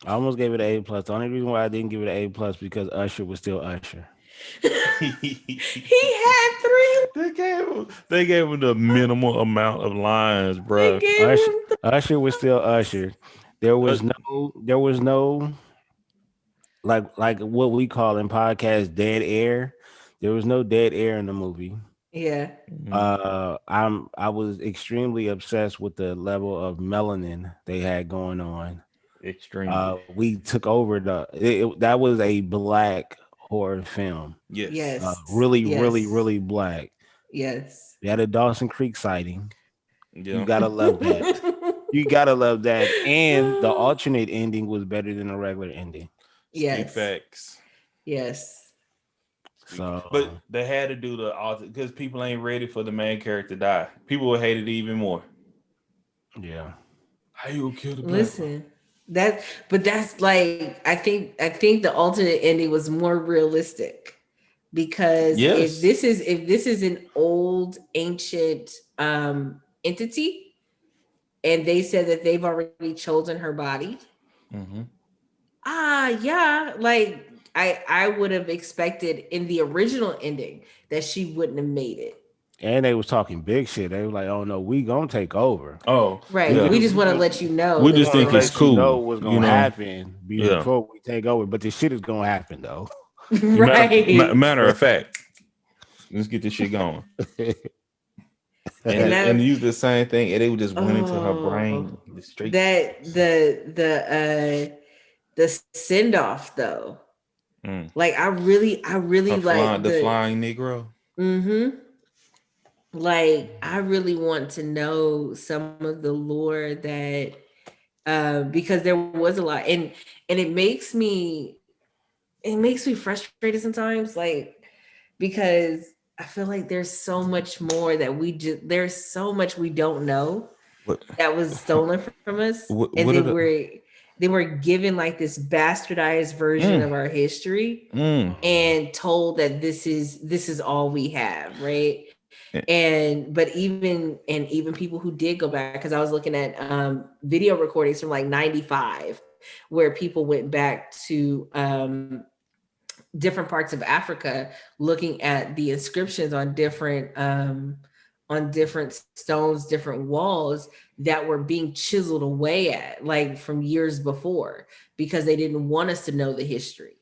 I almost gave it an A plus. The only reason why I didn't give it an A plus because Usher was still Usher. He had three. They gave him the minimal amount of lines, They bruh. gave Usher, him Usher was still Usher. There was no like what we call in podcast dead air. There was no dead air in the movie. yeah. Mhm. I was extremely obsessed with the level of melanin they had going on. Extremely. We took over that was a black horror film. Yes. Yes. Really, really, Yes. really black. Yes. We had a Dawson Creek sighting. You Yeah. gotta love that. You gotta love that. And the alternate ending was better than the regular ending. Speak Yes. facts. Yes. But So they had to do the author because people ain't ready for the main character to die. People would hate it even more. yeah. How you gonna kill the black one? Listen, but that's like I think the alternate ending was more realistic because Yes. if this is an old ancient entity and they said that they've already chosen her body, Mm-hmm. yeah, like I would have expected in the original ending that she wouldn't have made it. And they was talking big shit. They was like, "Oh no, we gonna take over. Oh, Right. yeah. We just want to let you know We that We just it's want to think gonna it's let you happen. know cool, what's you gonna know. happen Yeah. before we take over." But the shit is gonna happen though. Right. Matter of fact, let's get this shit going. And And that's use the same thing, and it just went into her oh brain straight. that the send off though. Mm. Like I really like The flying Negro. mm-hmm. Like I really want to know some of the lore that because there was a lot and it makes me frustrated sometimes like because I feel like there's so much more that there's so much we don't know What? that was stolen from us and What are the? they were given like this bastardized version Mm, of our history mm. and told that this is all we have, right? Eh, And but even people who did go back because I was looking at video recordings from like 95 where people went back to different parts of Africa looking at the inscriptions on different on different stones, different walls that were being chiseled away at, like from years before, because they didn't want us to know the history.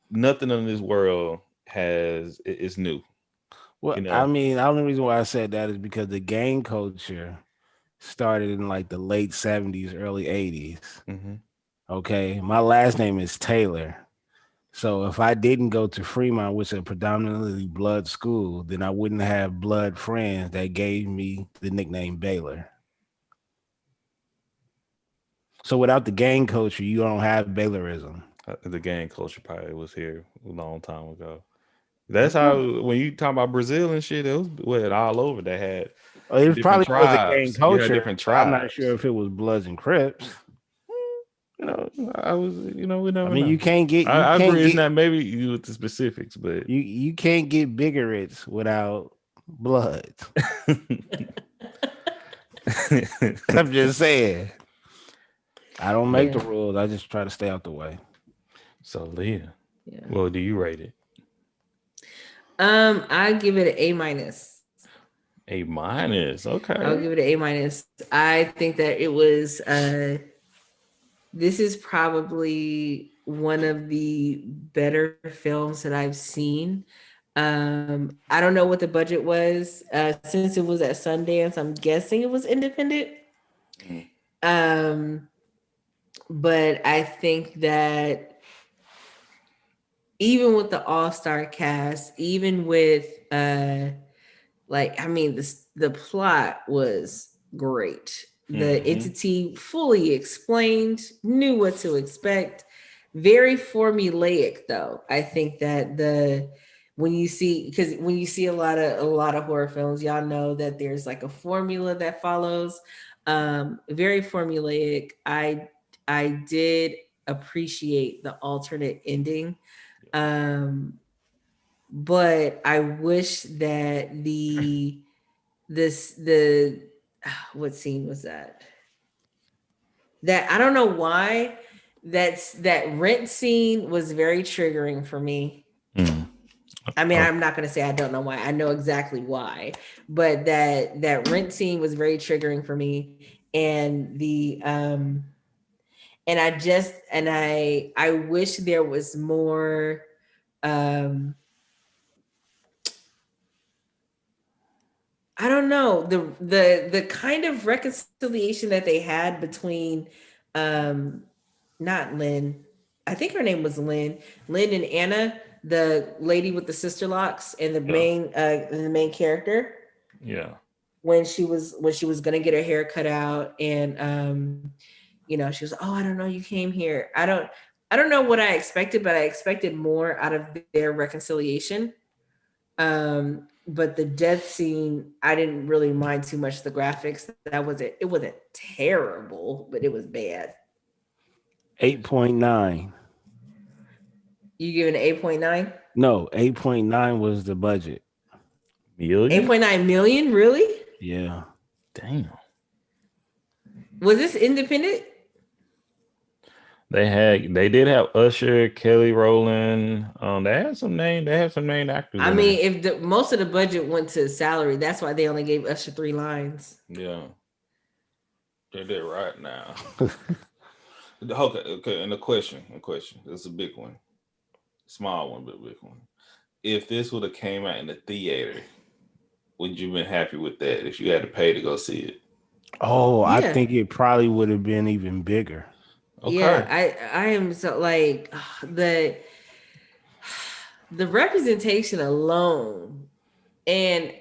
Nothing in this world is new. Well, You I know. mean, the only reason why I said that is because the gang culture started in like the late 70s, early 80s. Mm-hmm. Okay. My last name is Taylor. So if I didn't go to Fremont, which is a predominantly blood school, then I wouldn't have blood friends that gave me the nickname Baylor. So without the gang culture, you don't have Baylorism. The gang culture probably was here a long time ago. That's how when you talk about Brazil and shit, it was all over. They had Well, it different probably was a gang tribes. You had culture, different but I'm not sure tribes. if it was Bloods and Crips. You know, I was. You know, we I never mean, know. you I can't agree. It's get not maybe you with the specifics, but you can't get bigots without blood. I'm just saying. I don't make but the Yeah. rules. I just try to stay out the way. so Leah, Yeah. well, do you rate it? I give it an A minus. A minus. I'll Okay. give it an A minus. I think that it was this is probably one of the better films that I've seen. I don't know what the budget was. Since it was at Sundance, I'm guessing it was independent. Mm. Um, but I think that even with the all-star cast, even with like, I mean, the plot was great. The Mm-hmm. entity fully explained, knew what to expect. Very formulaic, though. I think that the when you see because when you see a lot of horror films, y'all know that there's like a formula that follows. Very formulaic. I did appreciate the alternate ending. Um, but I wish that the what scene was that? That I don't know why that rent scene was very triggering for me. Mm. I mean, Okay. I'm not gonna say I don't know why. I know exactly why, but that rent scene was very triggering for me, and I wish there was more um I don't know the kind of reconciliation that they had between um not Lynn. I think her name was Lynn. Lynn and Anna, the lady with the sister locks and Yeah. the main character Yeah. when she was gonna get her hair cut out and she was, oh, I don't know, you came here. I don't know what I expected, but I expected more out of their reconciliation. But the death scene, I didn't really mind too much the graphics. It wasn't terrible, but it was bad. 8.9. You give it an 8.9? No, 8.9 was the budget. Million. 8.9 million, really? Yeah. Damn. Was this independent? They did have Usher, Kelly Rowland. They have some named actors I in there. mean, if most of the budget went to salary, that's why they only gave Usher 3 lines. Yeah. They did right now. Okay, and a question. This is a big one. Small one, but a big one. If this would have came out in the theater, would you been happy with that if you had to pay to go see it? Oh, I Yeah. think it probably would have been even bigger. Yeah, Okay. I am so like the representation alone. And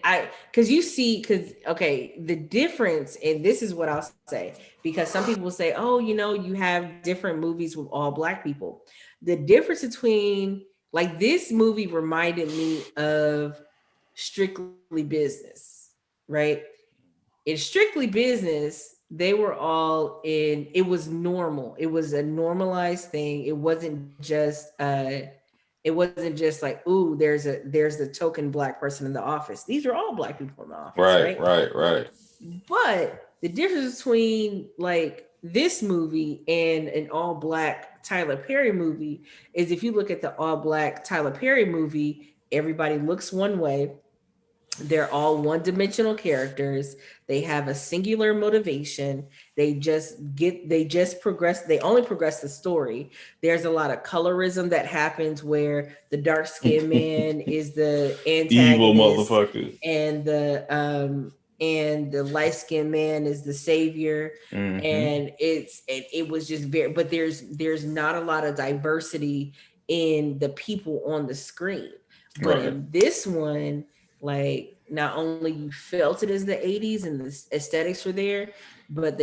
because you see, because okay, the difference, and this is what I'll say, because some people will say, oh, you have different movies with all Black people. The difference between, like, this movie reminded me of Strictly Business, right? In Strictly Business, they were all in, it was normal. It was a normalized thing. It wasn't just like, ooh, there's the token Black person in the office. These are all Black people in the office, Right, right? right, right. But the difference between like this movie and an all Black Tyler Perry movie is, if you look at the all Black Tyler Perry movie, everybody looks one way. They're all one-dimensional characters. They have a singular motivation. They just progress. They only progress the story. There's a lot of colorism that happens where the dark-skinned man is the Evil antagonist motherfucker. and the light-skinned man is the savior. Mm-hmm. And it was just very, but there's not a lot of diversity in the people on the screen. But Right. in this one, like, not only you felt it as the 80s and the aesthetics were there, but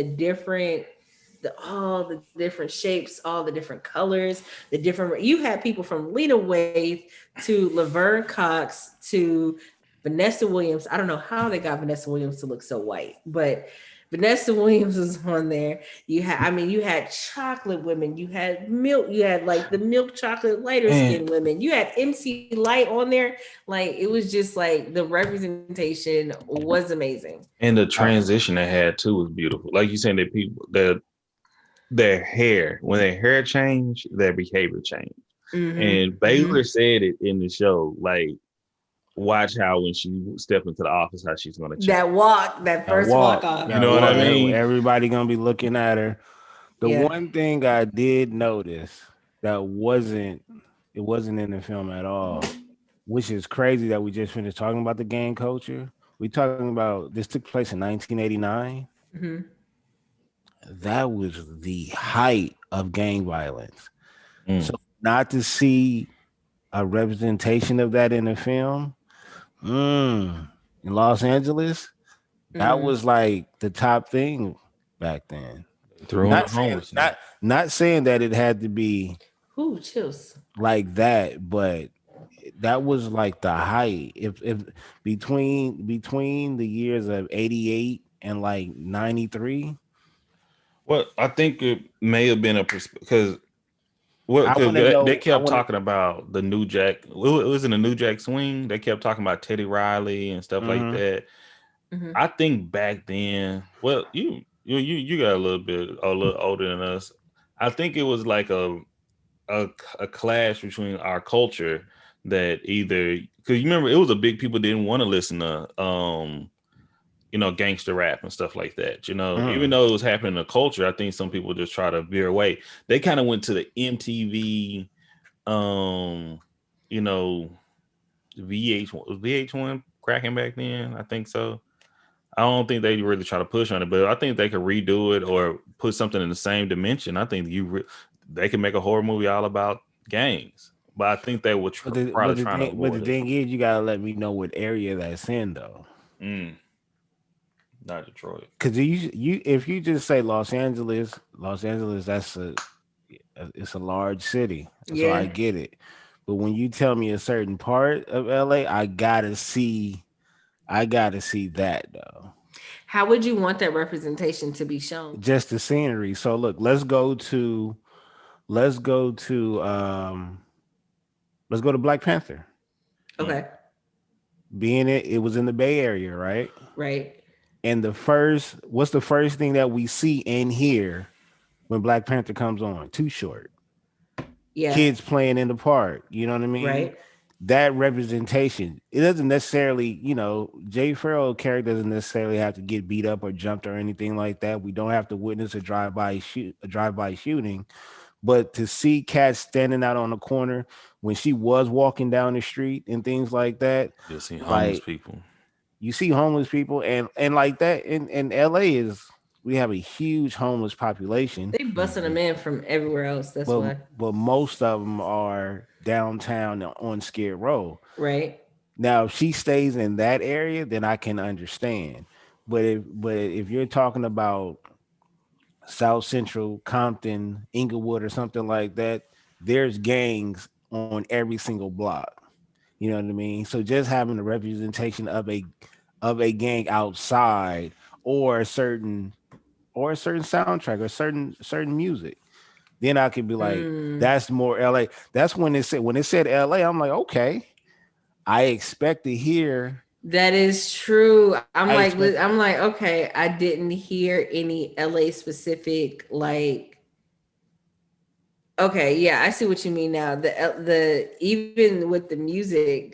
all the different shapes, all the different colors, the different, you had people from Lena Waithe to Laverne Cox to Vanessa Williams. I don't know how they got Vanessa Williams to look so white, but Vanessa Williams was on there. You had chocolate women, you had milk, you had like the milk chocolate lighter And skinned women, you had MC Light on there. Like, it was just like the representation was amazing. and the transition they had too was beautiful. Like you saying, that people that their hair, when their hair changed, their behavior changed. And Mm-hmm. Baylor said it in the show, like, watch how when she step into the office, how she's gonna change. That first walk off. You know what I Yeah. mean? Everybody gonna be looking at her. The Yeah. one thing I did notice that wasn't in the film at all, which is crazy that we just finished talking about the gang culture. We talking about this took place in 1989. Mm-hmm. That was the height of gang violence. Mm. So not to see a representation of that in the film, in Los Angeles, that Mm. was like the top thing back then. Through the Not saying homelessness. not saying that it had to be Ooh, chills. like that, but that was like the height. If between the years of 88 and like 93, Well, I think it may have been a because I because want to they know. I kept want to. talking about the New Jack. It was in the New Jack Swing. They kept talking about Teddy Riley and stuff like Mhm. that. Mm-hmm. I think back then, well, you got a little older than us. I think it was like a clash between our culture that either because you remember it was a big people didn't want to listen to gangster rap and stuff like that. Even Mm. though it was happening in the culture, I think some people just try to veer away. They kind of went to the MTV, um, you know, VH1 cracking back then. I think so. I don't think they really try to push on it, but I think they could redo it or put something in the same dimension. I think they could make a horror movie all about gangs, but I think they were But the probably but the trying to thing but the avoid it. thing is, you gotta let me know what area that's in though. Mm, not Detroit. Because you if you just say Los Angeles, it's a large city, so Yeah. I get it. But when you tell me a certain part of LA, I gotta see that though. How would you want that representation to be shown? Just the scenery. So look, let's go to let's go to Black Panther. Mm. Okay. Being it was in the Bay Area, right? Right. And what's the first thing that we see and hear when Black Panther comes on? Too Short. Yeah. Kids playing in the park. You know what I mean? Right. That representation. It doesn't necessarily, Jay Farrell character doesn't necessarily have to get beat up or jumped or anything like that. We don't have to witness a drive-by shooting. But to see Kat standing out on the corner when she was walking down the street and things like that, You'll see homeless like people. you see homeless people and like that in LA is we have a huge homeless population, They busting them in from everywhere else. That's but why. but most of them are downtown on Skid Row. Right. Now, if she stays in that area, then I can understand. But if you're talking about South Central, Compton, Inglewood, or something like that, there's gangs on every single block. You know what I mean? So just having a representation of a gang outside or a certain soundtrack or certain music, then I could be like, Mm. that's more LA. That's when it said LA, I'm like, okay, I expect to hear. That is true. I expect I'm like, okay, I didn't hear any LA specific, like, okay, yeah, I see what you mean now. The even with the music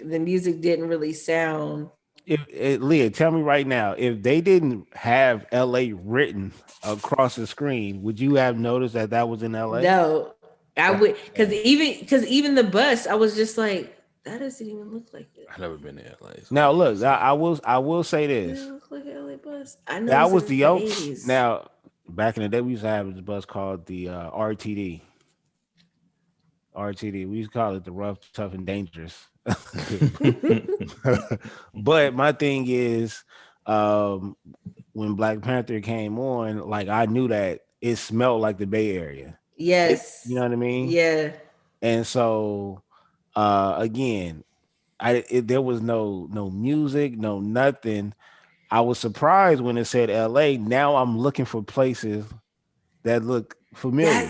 didn't really sound Leah, tell me right now, if they didn't have LA written across the screen, would you have noticed that that was in LA? No, I would, because even the bus, I was just like, that doesn't even look like it. I've never been to LA. So Now look, I will say It this. doesn't look like an LA bus. I know That it's was in the the old. 80s. Now, back in the day, we used to have this bus called the RTD. RTD. We used to call it the rough, tough, and dangerous. But my thing is, um, when Black Panther came on, like I knew that it smelled like the Bay Area. You know Yes. what I mean? Yeah. And so, again, there was no music, no nothing. I was surprised when it said L.A. Now I'm looking for places that look familiar.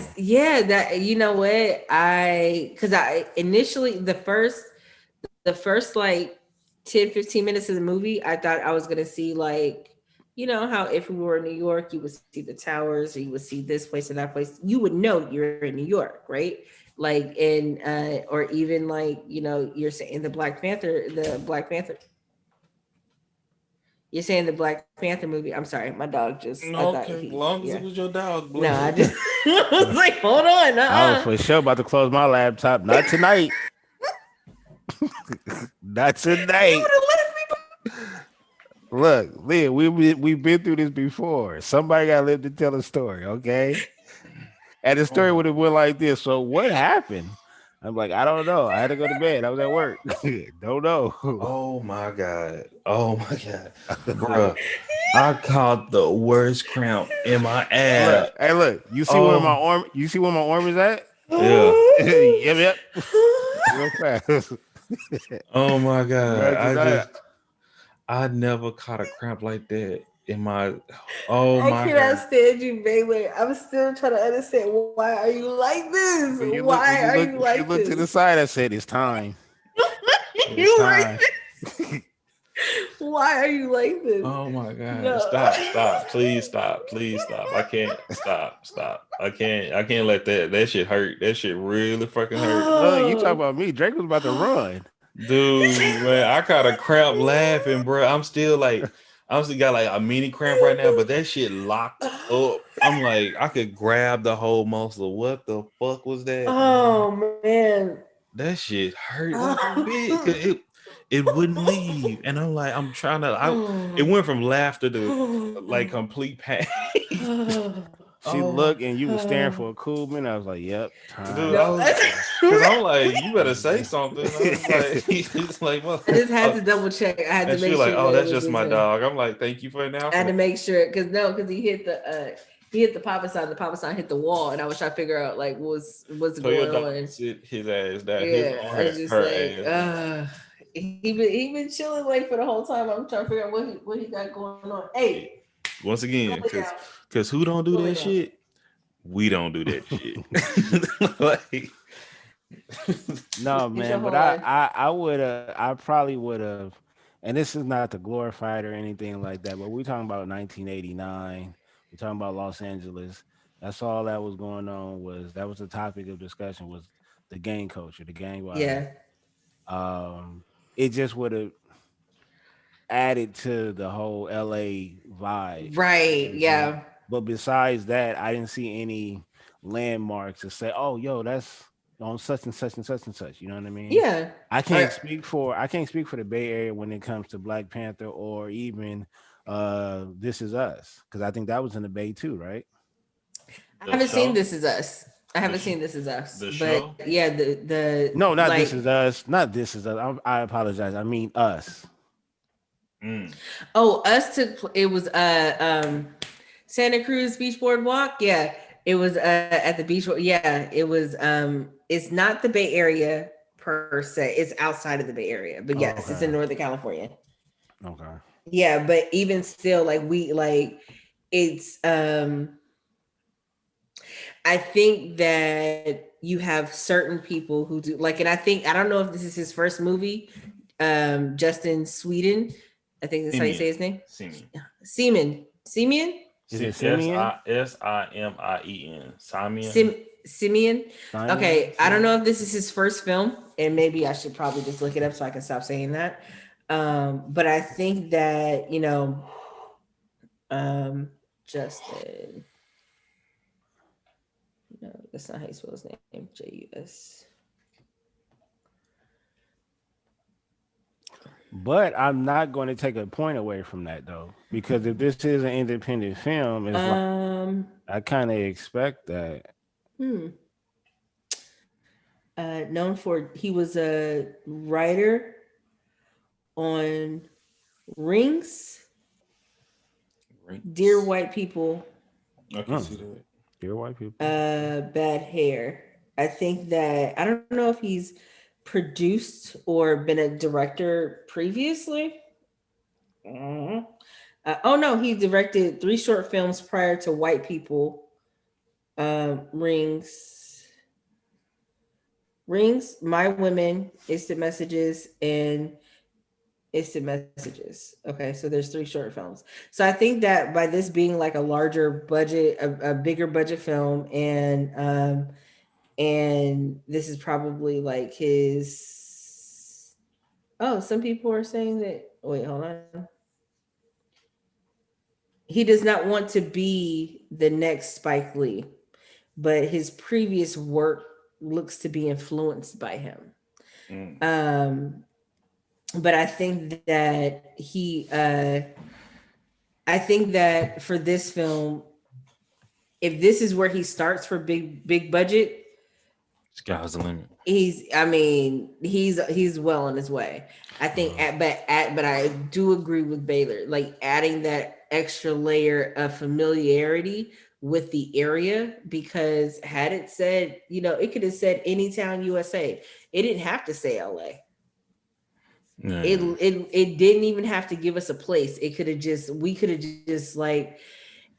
That, you know what? Because I initially, the first like 10, 15 minutes of the movie, I thought I was gonna see, like, you know how if we were in New York, you would see the towers, or you would see this place or that place. You would know you're in New York, right? Like in or even like, you're saying the Black Panther. You're saying the Black Panther movie. I'm sorry, my dog just, I thought okay, he, long as yeah. it was your dog, No, I blood. just I was like, hold on, I was for sure about to close my laptop. Not tonight. Not You tonight. would have left me. Look, Leah, we've been through this before. Somebody got to live to tell a story, okay? And the story would have went like this. So what happened? I'm like, I don't know. I had to go to bed. I was at work. Don't know. Oh my god. Oh my god. Bruh. I caught the worst cramp in my ass. Look, hey, look. You see where my Oh arm? You see where my arm is at? yeah. Yep. Real fast. Oh my god. Imagine that. I never caught a cramp like that in my oh I my cannot god. stand you, Baylor. I'm still trying to understand, why are you like this? When you look, when Why you are look, you when you like look to the this? side, I said it's time. It's You like time. this? Why are you like this? Oh my god. No. Stop. Please stop. Please stop. I can't stop. I can't let that shit hurt. That shit really fucking hurt. Look, you talk Oh. about me. Drake was about to run. Dude, man, I caught a cramp laughing, bro. I'm still got like a mini cramp right now, but that shit locked up. I'm like, I could grab the whole muscle. What the fuck was that? Oh man. That shit hurt like a bit. 'Cause Oh. it wouldn't leave. And I'm like, I'm trying to it went from laughter to like complete pain. She Oh my looked and you was staring for a cool minute. I was like, "Yep, dude, time." I No, was that's because I'm right. like, you better say something. I was like, it's like, well, I just had to double check. I had to and she make was like, sure oh, that it that's was just this my one. dog. I'm like, thank you for I had announcing to it. make sure, because he hit the papa sign. The papa sign hit the wall, and I was trying to figure out, like, what's So your going dog on. sit his ass down, his Yeah, or I was just her like, ass down. he been chilling like for the whole time. I'm trying to figure out what he got going on. Hey, Once go again, lay down. because who don't do Go lay that down. shit? We don't do that shit. Like, No, It's your man, but whole life. I probably would have, and this is not to glorify it or anything like that, but we're talking about 1989. We're talking about Los Angeles. That's all that was going on. That was the topic of discussion, was the gang culture, the gang violence. Yeah. It just would have added to the whole LA vibe. You know Right. what I'm saying? Yeah. But besides that, I didn't see any landmarks to say, "Oh, yo, that's on such and such and such and such." You know what I mean? Yeah. I can't speak for the Bay Area when it comes to Black Panther or even This Is Us, because I think that was in the Bay too, right? I the haven't seen show, This Is Us. I the haven't sh- seen This Is Us, the but show. yeah, the No, not This Is like, Us. Not This Is Us. I apologize. I mean Us. Mm. oh, Us it was Santa Cruz Beach Boardwalk. Yeah, it was at the beach. Yeah, it was. It's not the Bay Area per se. It's outside of the Bay Area, but Oh, yes, it's in okay. Northern California. Okay. Yeah, but even still, like, it's. I think that you have certain people who do like, and I don't know if this is his first movie. Justin Sweden, I think that's how you say Simeon, his name. Simeon, Simeon. Is it S Simeon? I Simien, Simeon. Sim Simeon. Simon? Okay, I don't Simeon? know if this is his first film, and maybe I should probably just look it up so I can stop saying that. But I think that, Justin, no, that's not how you spell his name. Jus. But I'm not going to take a point away from that though, because if this is an independent film, it's like I kind of expect that. Known for, he was a writer on Rings, Dear White People. I can see that. Dear White People. Bad Hair. I think that, I don't know if he's produced or been a director previously. Oh no, he directed 3 short films prior to White People. Rings, My Women, Instant Messages, and Instant Messages. Okay, so there's 3 short films. So I think that by this being like a larger budget, a bigger budget film, and this is probably like his. Oh, some people are saying that. Wait, hold on. He does not want to be the next Spike Lee, but his previous work looks to be influenced by him. But I think that I think that for this film, if this is where he starts for big budget, Sky's the limit. he's well on his way. I think, but I do agree with Baylor, like adding that extra layer of familiarity with the area, because had it said, it could have said any town USA. It didn't have to say LA. Yeah. It didn't even have to give us a place. We could have just like,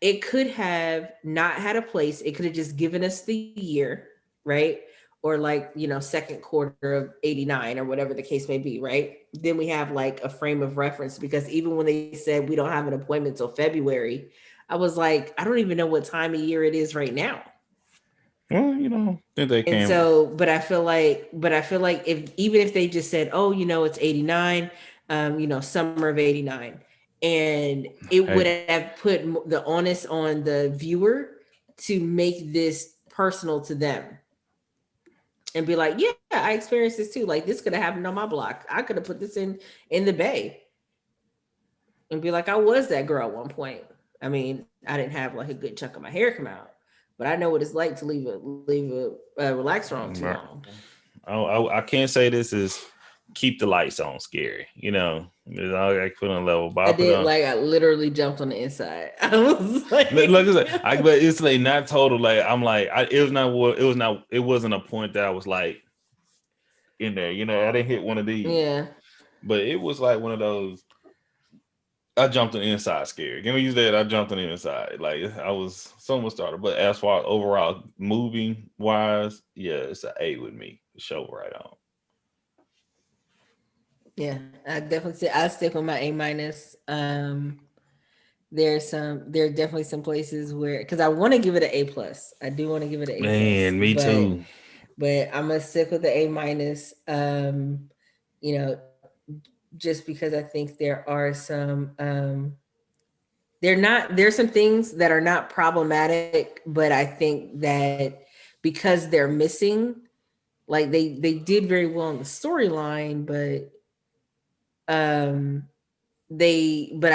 it could have not had a place. It could have just given us the year, right? Or like, second quarter of 89 or whatever the case may be, right? Then we have like a frame of reference, because even when they said we don't have an appointment till February, I was like, I don't even know what time of year it is right now. Well, think they can. And so, but I feel like if they just said, oh, it's 89, summer of 89, and it would have put the onus on the viewer to make this personal to them and be like, yeah, I experienced this too. Like, this could have happened on my block. I could have put this in the Bay and be like, I was that girl at one point. I mean, I didn't have like a good chunk of my hair come out, but I know what it's like to leave a relaxer on too long. I can't say this is keep the lights on scary. I put on level. But I did, like, I literally jumped on the inside. I was like, but it's like not total. Like, I'm like, it wasn't a point that I was like in there. I didn't hit one of these. Yeah. But it was like one of those. I jumped on the inside scared. Can we use that? I jumped on the inside. Like, I was somewhat started. But as far as overall movie wise, yeah, it's an A with me. Show right on. Yeah, I definitely say I stick with my A-. There are definitely some places where, because I want to give it an A+. I do want to give it an A+. Man, me too. But I'm gonna stick with the A-. Just because I think there are some there's some things that are not problematic, but I think that because they're missing, like they did very well in the storyline, but I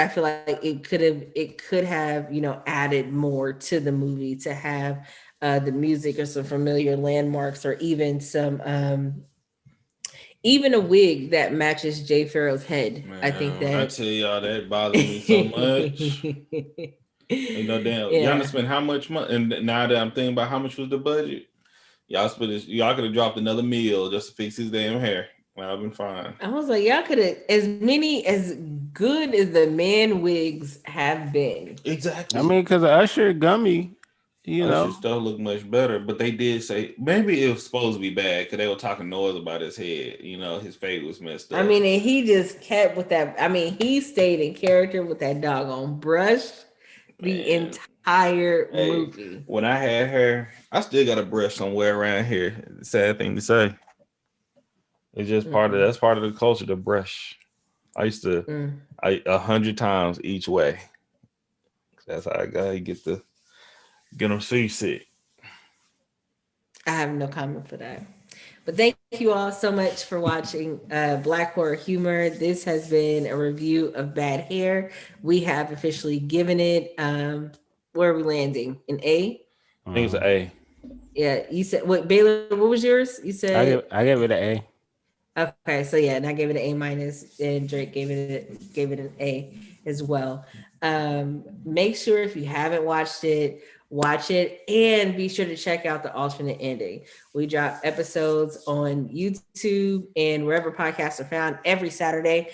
feel like it could have added more to the movie to have the music or some familiar landmarks, or even some even a wig that matches Jay Farrow's head. Man, I think that, I tell y'all, that bothers me so much. Damn, yeah. Y'all spent how much money? And now that I'm thinking about how much was the budget, y'all could have dropped another meal just to fix his damn hair. Well, I've been fine. I was like, y'all could have, as good as the man wigs have been. Exactly. I mean, because Usher Gummy, Usher stuff looked much better, but they did say maybe it was supposed to be bad because they were talking noise about his head. His face was messed up. I mean, and he just kept with that. I mean, he stayed in character with that doggone brush the entire movie. When I had hair, I still got a brush somewhere around here. Sad thing to say. It's just part of the culture, the brush. I used to, 100 times each way. That's how I gotta get them seasick. I have no comment for that. But thank you all so much for watching Black Horror Humor. This has been a review of Bad Hair. We have officially given it. Where are we landing? An A? I think it's an A. Yeah, you said what? Baylor, what was yours? You said I gave it an A. Okay, so yeah, and I gave it an A minus, and Drake gave it an A as well. Make sure if you haven't watched it, watch it, and be sure to check out the alternate ending. We drop episodes on YouTube and wherever podcasts are found every Saturday.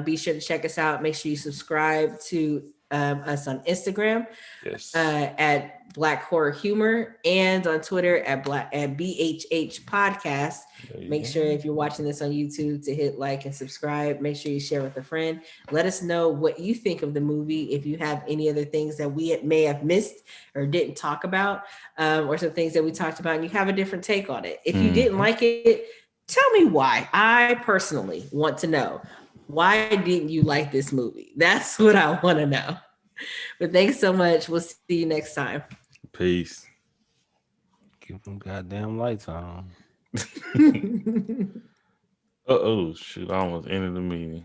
Be sure to check us out. Make sure you subscribe to us on Instagram at Black Horror Humor and on Twitter at BHH Podcast. Make sure if you're watching this on YouTube to hit like and subscribe. Make sure you share with a friend. Let us know what you think of the movie. If you have any other things that we may have missed or didn't talk about, or some things that we talked about and you have a different take on it. If you didn't like it, tell me why. I personally want to know, why didn't you like this movie? That's what I want to know. But thanks so much. We'll see you next time. Peace. Keep them goddamn lights on. Oh shoot! I almost ended the meeting.